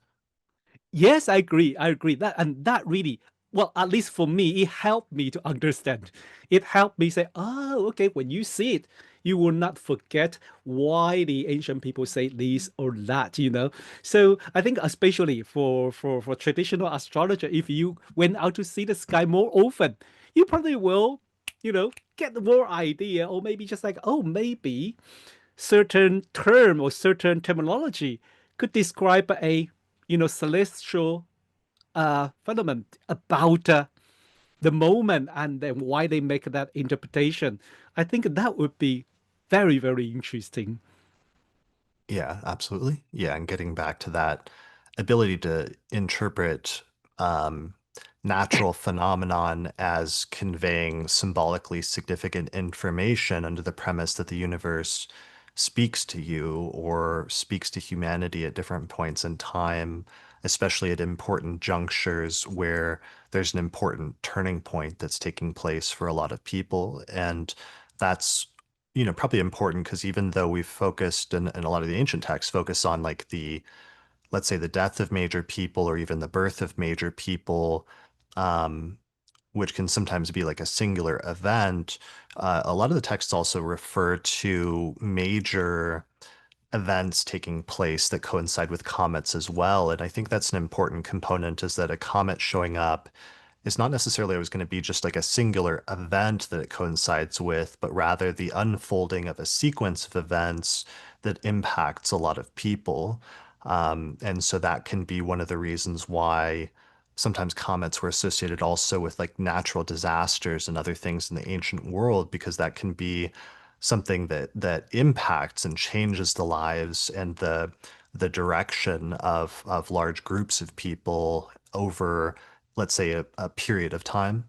Yes, I agree. I agree. That really, well, at least for me, it helped me to understand. It helped me say, oh, okay, when you see it, you will not forget why the ancient people say this or that. So I think especially for traditional astrologer, if you went out to see the sky more often, you probably will, get more idea, or maybe just like, oh, maybe certain term or certain terminology could describe a celestial phenomenon about the moment, and then why they make that interpretation. I think that would be very, very interesting. Yeah, absolutely. Yeah, and getting back to that ability to interpret natural phenomenon as conveying symbolically significant information under the premise that the universe speaks to you or speaks to humanity at different points in time, especially at important junctures where there's an important turning point that's taking place for a lot of people. And that's, probably important because even though we've focused and a lot of the ancient texts focus on like let's say the death of major people or even the birth of major people, um, which can sometimes be like a singular event. A lot of the texts also refer to major events taking place that coincide with comets as well. And I think that's an important component is that a comet showing up is not necessarily always going to be just like a singular event that it coincides with, but rather the unfolding of a sequence of events that impacts a lot of people. And so that can be one of the reasons why sometimes comets were associated also with like natural disasters and other things in the ancient world, because that can be something that impacts and changes the lives and the direction of large groups of people over, let's say, a period of time.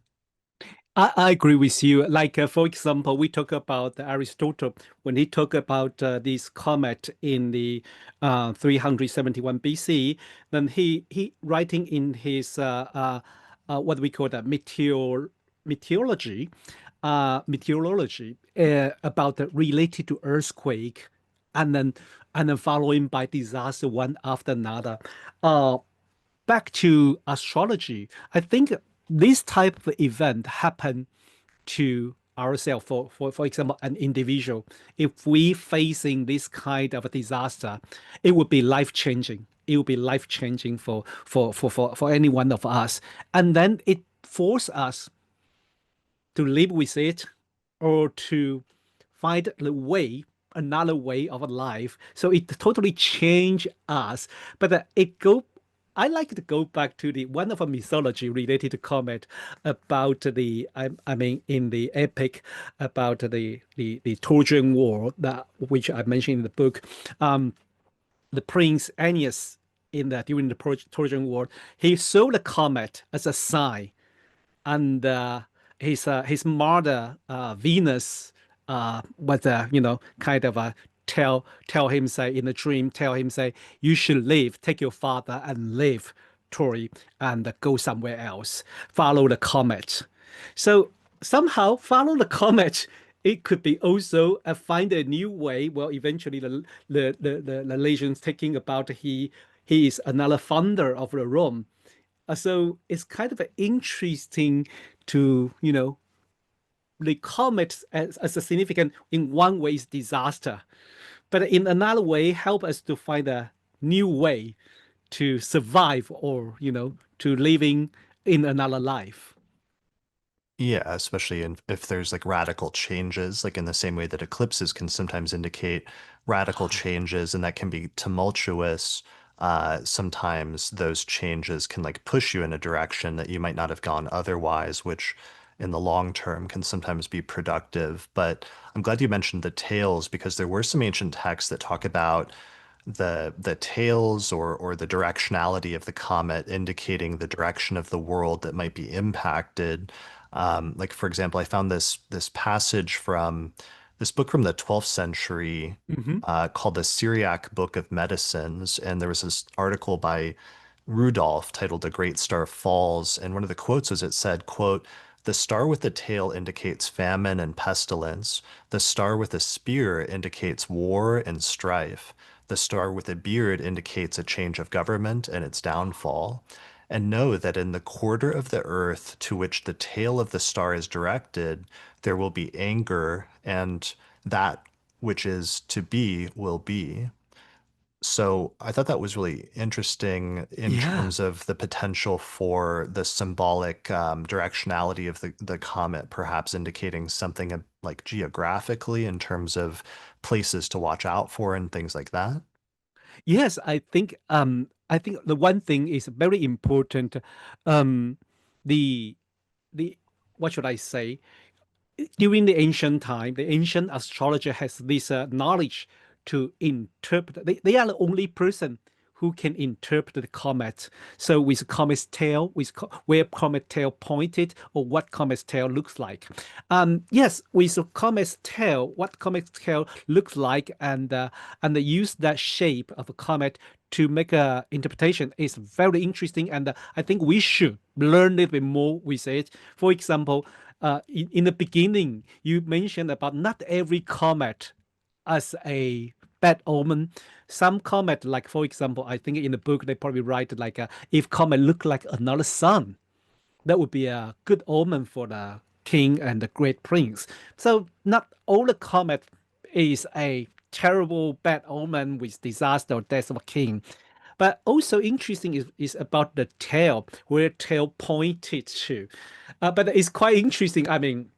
I agree with you. Like, for example, we talk about Aristotle when he talked about this comet in the 371 BC. Then he writing in his what we call the meteorology, about the related to earthquake, and then following by disaster one after another. Uh, Back to astrology, I think this type of event happen to ourselves. For example, an individual, if we facing this kind of a disaster, it would be life changing. It will be life changing for any one of us, and then it force us to live with it or to find the way another way of life, so it totally change us. But it go I like to go back to the one of a mythology related to comet about I mean in the epic about the Trojan War, that which I mentioned in the book. um the Prince Aeneas in that during the Trojan War, he saw the comet as a sign, and his mother Venus was kind of a tell him, say, in a dream, tell him, say, you should leave, take your father and leave Troy and go somewhere else, follow the comet. So somehow follow the comet. It could be also find a new way. Well, eventually the legends taking about he is another founder of the Rome. So it's kind of interesting to, the comet as a significant, in one way, is disaster, but in another way, help us to find a new way to survive, or, to living in another life. Yeah, especially if there's like radical changes, like in the same way that eclipses can sometimes indicate radical changes and that can be tumultuous. Sometimes those changes can like push you in a direction that you might not have gone otherwise, which in the long term can sometimes be productive. But I'm glad you mentioned the tails because there were some ancient texts that talk about the tails or the directionality of the comet indicating the direction of the world that might be impacted. Like for example, I found this passage from this book from the 12th century Hmm. called the Syriac Book of Medicines, and there was this article by Rudolph titled "The Great Star Falls," and one of the quotes was it said, "quote." The star with the tail indicates famine and pestilence. The star with a spear indicates war and strife. The star with a beard indicates a change of government and its downfall. And know that in the quarter of the earth to which the tail of the star is directed, there will be anger, and that which is to be will be. So I thought that was really interesting in Yeah. terms of the potential for the symbolic directionality of the comet, perhaps indicating something like geographically in terms of places to watch out for and things like that. Yes, I think the one thing is very important. Um the the what should I say? During the ancient time, the ancient astrologer has this knowledge to interpret. They are the only person who can interpret the comet. So with comet's tail, where comet tail pointed, or what comet's tail looks like. Yes, with the comet's tail, what comet's tail looks like, and they use that shape of a comet to make a interpretation is very interesting, and I think we should learn a little bit more with it. For example, in the beginning, you mentioned about not every comet as a bad omen. Some comet, like for example, I think in the book they probably write like, if comet look like another sun, that would be a good omen for the king and the great prince. So not all the comet is a terrible bad omen with disaster or death of a king. But also interesting is about the tail, where tail pointed to. But it's quite interesting. I mean,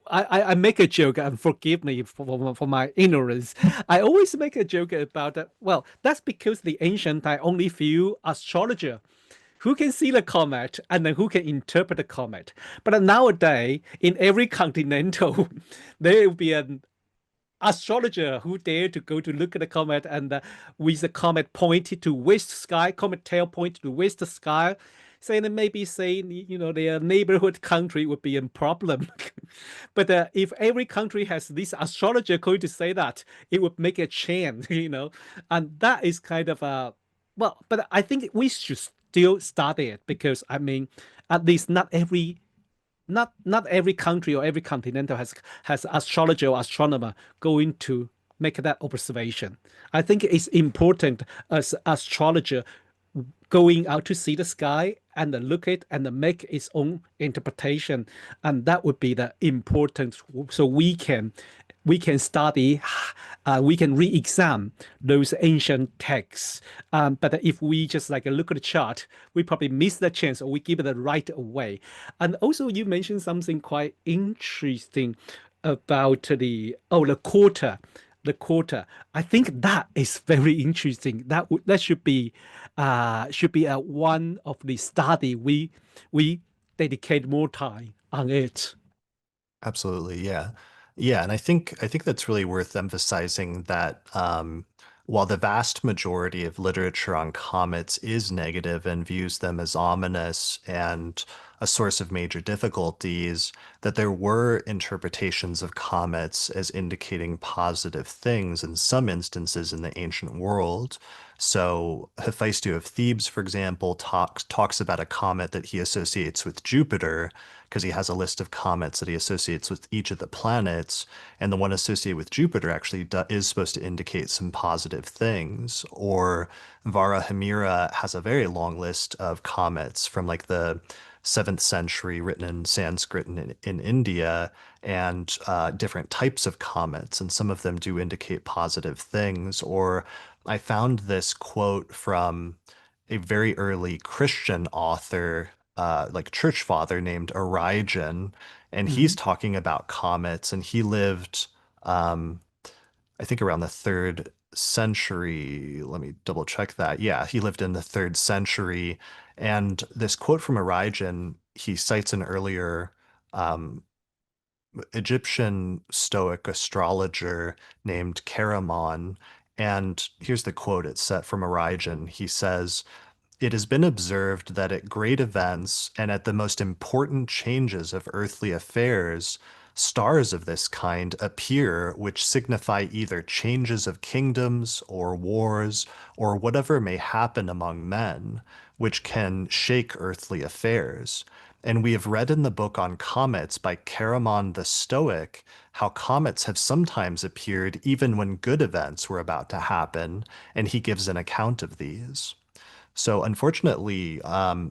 I make a joke, and forgive me for my ignorance. I always make a joke about that. Well, that's because the ancient time only few astrologer who can see the comet and then who can interpret the comet. But nowadays, in every continental, there will be an astrologer who dare to go to look at the comet, and with the comet pointed to west sky, comet tail pointed to west sky, saying that maybe saying their neighborhood country would be a problem. But if every country has this astrologer going to say that, it would make a change, and that is kind of a well. But I think we should still study it because at least not every country or every continental has astrologer or astronomer going to make that observation. I think it's important as astrologer going out to see the sky and look it and make its own interpretation, and that would be the important. So we can study, we can re-examine those ancient texts. But if we just like look at the chart, we probably miss the chance, or we give it the right away. And also, you mentioned something quite interesting about the quarter. The quarter. I think that is very interesting. That should be a one of the study we dedicate more time on it. Absolutely, yeah. Yeah, and I think that's really worth emphasizing that while the vast majority of literature on comets is negative and views them as ominous and a source of major difficulties, that there were interpretations of comets as indicating positive things in some instances in the ancient world. So Hephaestus of Thebes, for example, talks about a comet that he associates with Jupiter because he has a list of comets that he associates with each of the planets, and the one associated with Jupiter actually is supposed to indicate some positive things. Or Varahimira has a very long list of comets from like the 7th century, written in Sanskrit in India, and different types of comets, and some of them do indicate positive things. Or I found this quote from a very early Christian author, like church father named Origen, and he's Mhm. talking about comets, and he lived, um, I think around the third century. Let me double check that. Yeah, he lived in the third century, and this quote from Origen, he cites an earlier um, Egyptian Stoic astrologer named Charamon. And here's the quote, it's set from Origen. He says, "It has been observed that at great events and at the most important changes of earthly affairs, stars of this kind appear which signify either changes of kingdoms or wars or whatever may happen among men, which can shake earthly affairs. And we have read in the book on comets by Charamon the Stoic how comets have sometimes appeared even when good events were about to happen, and he gives an account of these." So unfortunately,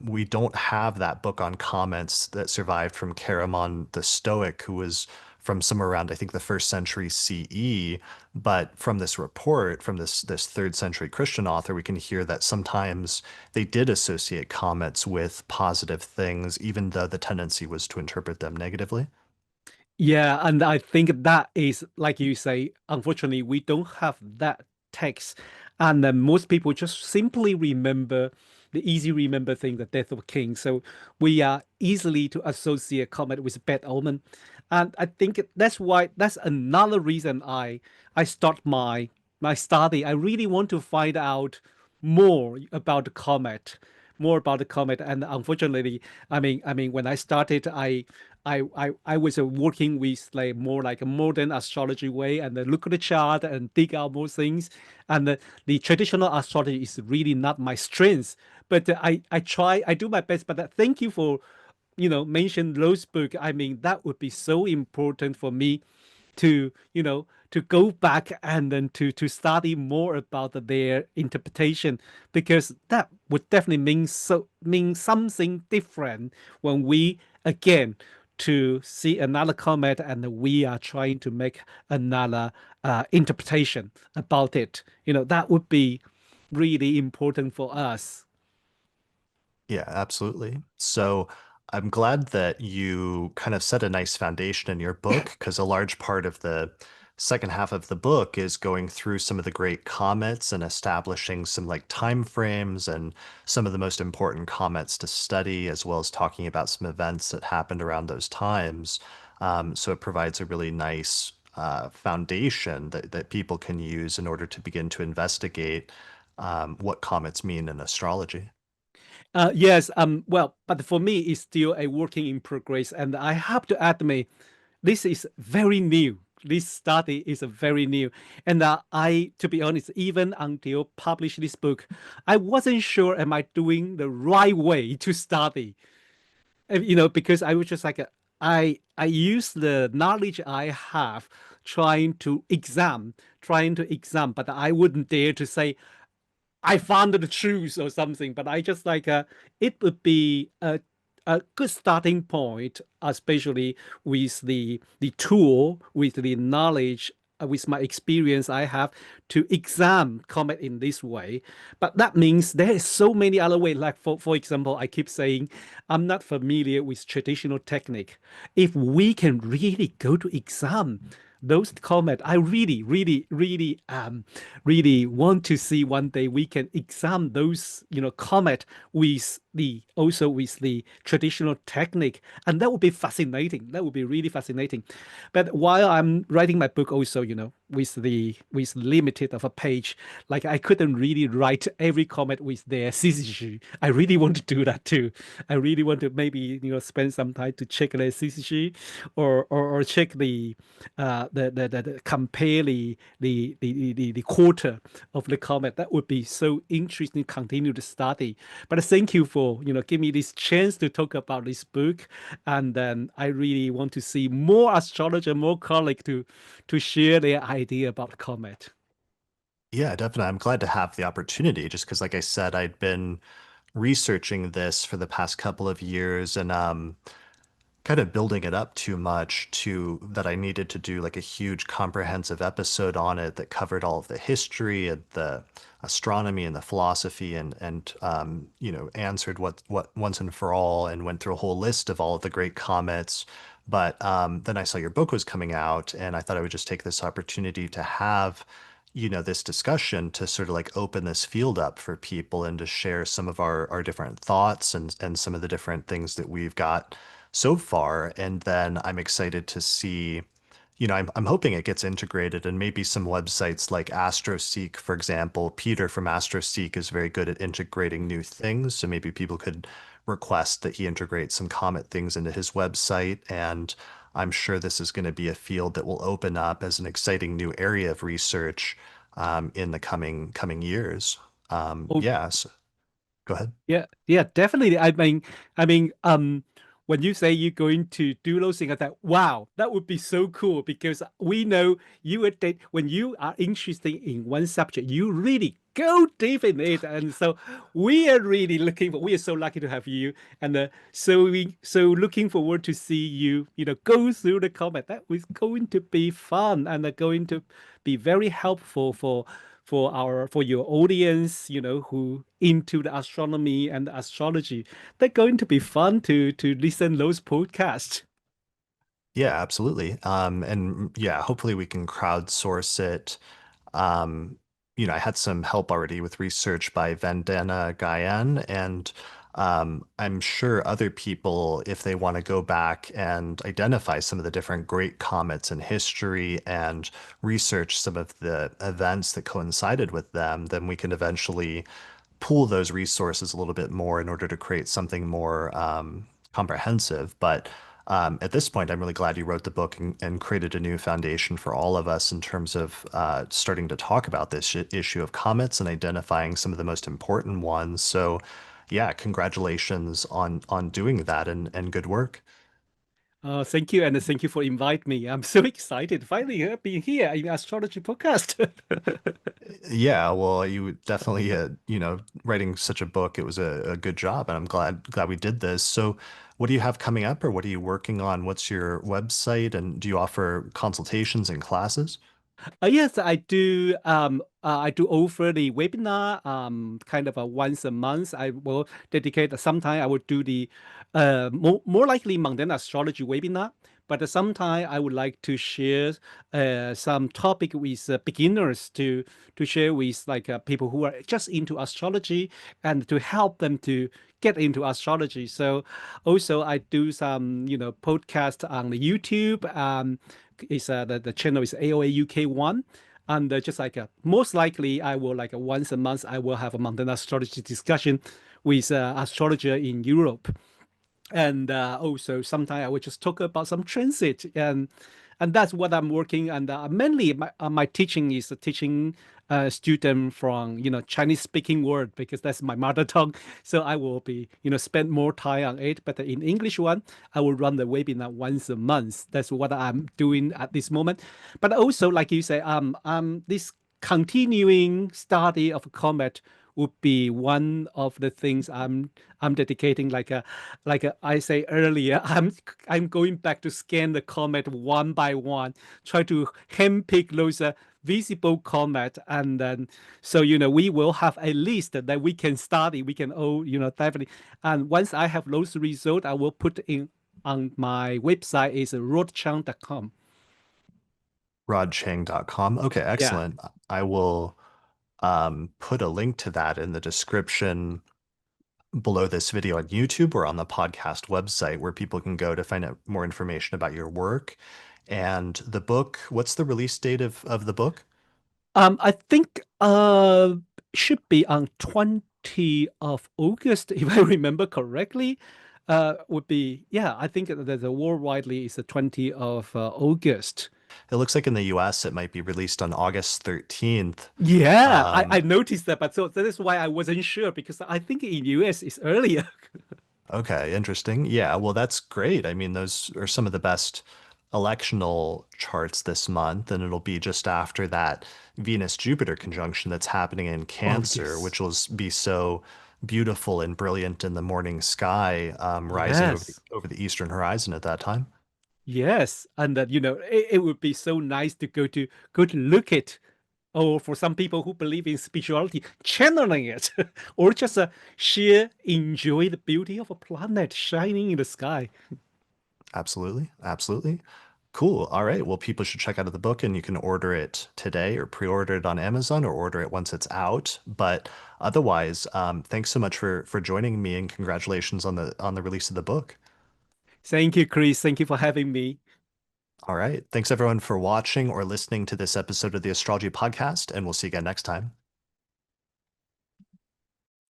we don't have that book on comets that survived from Charamon the Stoic, who was from somewhere around, I think, the first century CE. But from this report, from this third century Christian author, we can hear that sometimes they did associate comets with positive things, even though the tendency was to interpret them negatively. Yeah, and I think that is, like you say, unfortunately, we don't have that text. And then most people just simply remember the easy remember thing, the death of a king. So we are easily to associate comet with bad omen. And I think that's another reason I start my my study. I really want to find out more about the comet, more about the comet. And unfortunately, when I started, I was working with like more like a modern astrology way, and look at the chart and dig out more things. And the traditional astrology is really not my strength. But I try, I do my best. But thank you for mention those books. I mean, that would be so important for me to to go back and then to study more about their interpretation, because that would definitely mean something different when we again to see another comet and we are trying to make another interpretation about it. That would be really important for us. Yeah, absolutely. So I'm glad that you kind of set a nice foundation in your book because a large part of the second half of the book is going through some of the great comets and establishing some like time frames and some of the most important comets to study, as well as talking about some events that happened around those times. So it provides a really nice foundation that people can use in order to begin to investigate what comets mean in astrology. Yes, well, but for me, it's still a working in progress, and I have to admit, this is very new. This study is very new, and to be honest, even until publish this book, I wasn't sure am I doing the right way to study. Because I was just like, I use the knowledge I have trying to exam, but I wouldn't dare to say I found the truth or something, but I just like it would be a good starting point, especially with the tool, with the knowledge, with my experience I have to examine Comet in this way. But that means there is so many other ways. Like for example, I keep saying I'm not familiar with traditional technique. If we can really go to exam those comet, I really want to see one day we can examine those comet with the also with the traditional technique, and that would be fascinating. That would be really fascinating. But while I'm writing my book also, with limited of a page, like I couldn't really write every comet with their CCG. I really want to do that too. I really want to maybe spend some time to check their CCG, or check the compare the quarter of the comet. That would be so interesting to continue to study. But thank you for giving me this chance to talk about this book. And then I really want to see more astrologer, more colleagues to share their idea about the comet. Yeah, definitely. I'm glad to have the opportunity just because, like I said, I'd been researching this for the past couple of years and kind of building it up too much to that I needed to do like a huge comprehensive episode on it that covered all of the history and the astronomy and the philosophy and answered what once and for all and went through a whole list of all of the great comets. But then I saw your book was coming out and I thought I would just take this opportunity to have this discussion to sort of like open this field up for people and to share some of our different thoughts and some of the different things that we've got so far. And then I'm excited to see, I'm hoping it gets integrated and maybe some websites like AstroSeek, for example. Peter from AstroSeek is very good at integrating new things. So maybe people could request that he integrates some Comet things into his website. And I'm sure this is going to be a field that will open up as an exciting new area of research in the coming years. Oh, Yeah, so go ahead. yeah, yeah, definitely. When you say you're going to do those things, I thought, wow, that would be so cool, because we know when you are interested in one subject, you really go deep in it, and so we are really we are so lucky to have you, and so looking forward to see you, go through the comment. That was going to be fun and going to be very helpful for your audience, who into the astronomy and the astrology. They're going to be fun to listen those podcasts. Yeah, absolutely. And yeah, hopefully we can crowdsource it. I had some help already with research by Vandana Gayan, and I'm sure other people, if they want to go back and identify some of the different great comets in history and research some of the events that coincided with them, then we can eventually pool those resources a little bit more in order to create something more comprehensive. But at this point, I'm really glad you wrote the book and created a new foundation for all of us in terms of starting to talk about this issue of comets and identifying some of the most important ones. So, yeah, congratulations on doing that and good work. Thank you, and thank you for inviting me. I'm so excited finally being here in Astrology podcast. Yeah, well, you definitely, writing such a book, it was a good job, and I'm glad we did this. So, what do you have coming up, or what are you working on? What's your website, and do you offer consultations and classes? Yes, I do. I do over the webinar, kind of a once a month. I will dedicate. Sometime I will do the more likely mundane astrology webinar. But sometime I would like to share some topic with beginners to share with like people who are just into astrology and to help them to get into astrology. So also I do some podcast on the YouTube. Is the channel is AOA UK1. And just like most likely, I will like once a month, I will have a mountain astrology discussion with astrologer in Europe. And also sometimes I will just talk about some transit, and that's what I'm working. And mainly my teaching is teaching student from Chinese speaking world because that's my mother tongue. So I will be spend more time on it. But in English one, I will run the webinar once a month. That's what I'm doing at this moment. But also, like you say, this continuing study of comet would be one of the things I'm dedicating I say earlier, I'm going back to scan the comet one by one, try to handpick those visible comet, and then so we will have a list that we can study. We can all definitely. And once I have those results, I will put in on my website is roadchang.com. rodchang.com. Okay, Yeah. excellent. I will put a link to that in the description below this video on YouTube or on the podcast website where people can go to find out more information about your work. And the book, what's the release date of the book? I think should be on 20 of August, if I remember correctly. Would be yeah, I think that the worldwidely is the 20 of August. It looks like in the US it might be released on August 13th. Yeah, I Um, noticed that, but so that is why I wasn't sure because I think in US it's earlier. okay, interesting. Yeah, well, that's great. I mean, those are some of the best electional charts this month, and it'll be just after that Venus-Jupiter conjunction that's happening in Oh Cancer, yes, which will be so beautiful and brilliant in the morning sky, rising over yes, over the eastern horizon at that time. yes, and that it would be so nice to go to look at. Or for some people who believe in spirituality, channeling it, or just sheer enjoy the beauty of a planet shining in the sky. Absolutely. Absolutely. Cool. All right. Well, people should check out the book and you can order it today or pre-order it on Amazon or order it once it's out. But otherwise, thanks so much for joining me and congratulations on the release of the book. Thank you, Chris. Thank you for having me. All right. Thanks everyone for watching or listening to this episode of the Astrology Podcast, and we'll see you again next time.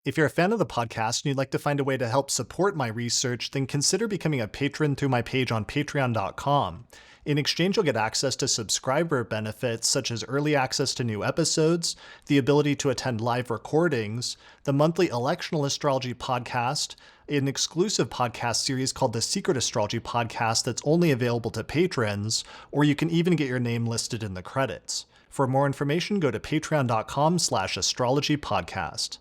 If you're a fan of the podcast and you'd like to find a way to help support my research, then consider becoming a patron through my page on patreon.com. In exchange, you'll get access to subscriber benefits such as early access to new episodes, the ability to attend live recordings, the monthly electional astrology podcast, an exclusive podcast series called the Secret Astrology Podcast that's only available to patrons, or you can even get your name listed in the credits. For more information, go to patreon.com/astrologypodcast.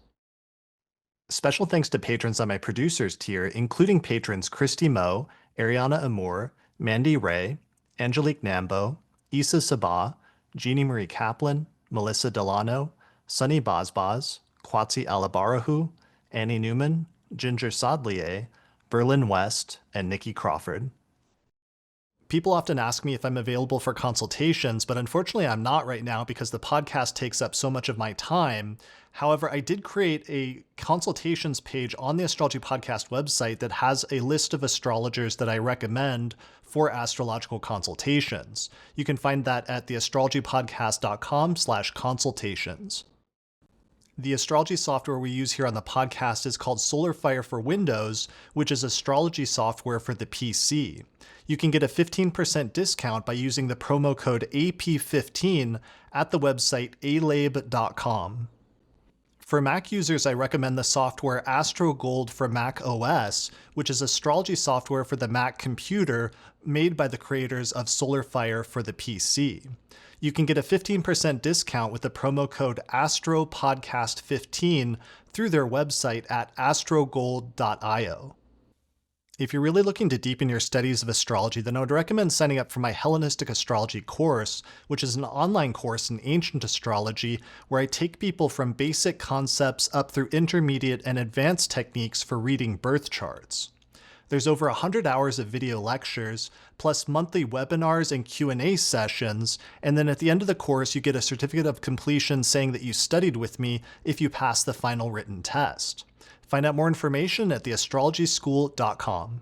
Special thanks to patrons on my producers tier, including patrons Christy Moe, Ariana Amour, Mandy Ray, Angelique Nambo, Issa Sabah, Jeannie Marie Kaplan, Melissa Delano, Sunny Bazbaz, Kwatsi Alabarahu, Annie Newman, Ginger Sodlier, Berlin West, and Nikki Crawford. People often ask me if I'm available for consultations, but unfortunately I'm not right now because the podcast takes up so much of my time. However, I did create a consultations page on the Astrology Podcast website that has a list of astrologers that I recommend for astrological consultations. You can find that at theastrologypodcast.com/consultations. The astrology software we use here on the podcast is called SolarFire for Windows, which is astrology software for the PC. You can get a 15% discount by using the promo code AP15 at the website alabe.com. For Mac users, I recommend the software AstroGold for Mac OS, which is astrology software for the Mac computer made by the creators of SolarFire for the PC. You can get a 15% discount with the promo code AstroPodcast15 through their website at astrogold.io. If you're really looking to deepen your studies of astrology, then I would recommend signing up for my Hellenistic Astrology course, which is an online course in ancient astrology where I take people from basic concepts up through intermediate and advanced techniques for reading birth charts. There's over 100 hours of video lectures, plus monthly webinars and Q&A sessions, and then at the end of the course you get a certificate of completion saying that you studied with me if you pass the final written test. Find out more information at theastrologyschool.com.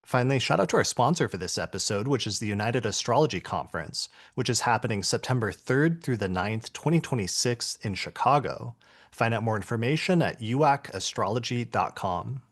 Finally, shout out to our sponsor for this episode, which is the United Astrology Conference, which is happening September 3rd through the 9th, 2026 in Chicago. Find out more information at uacastrology.com.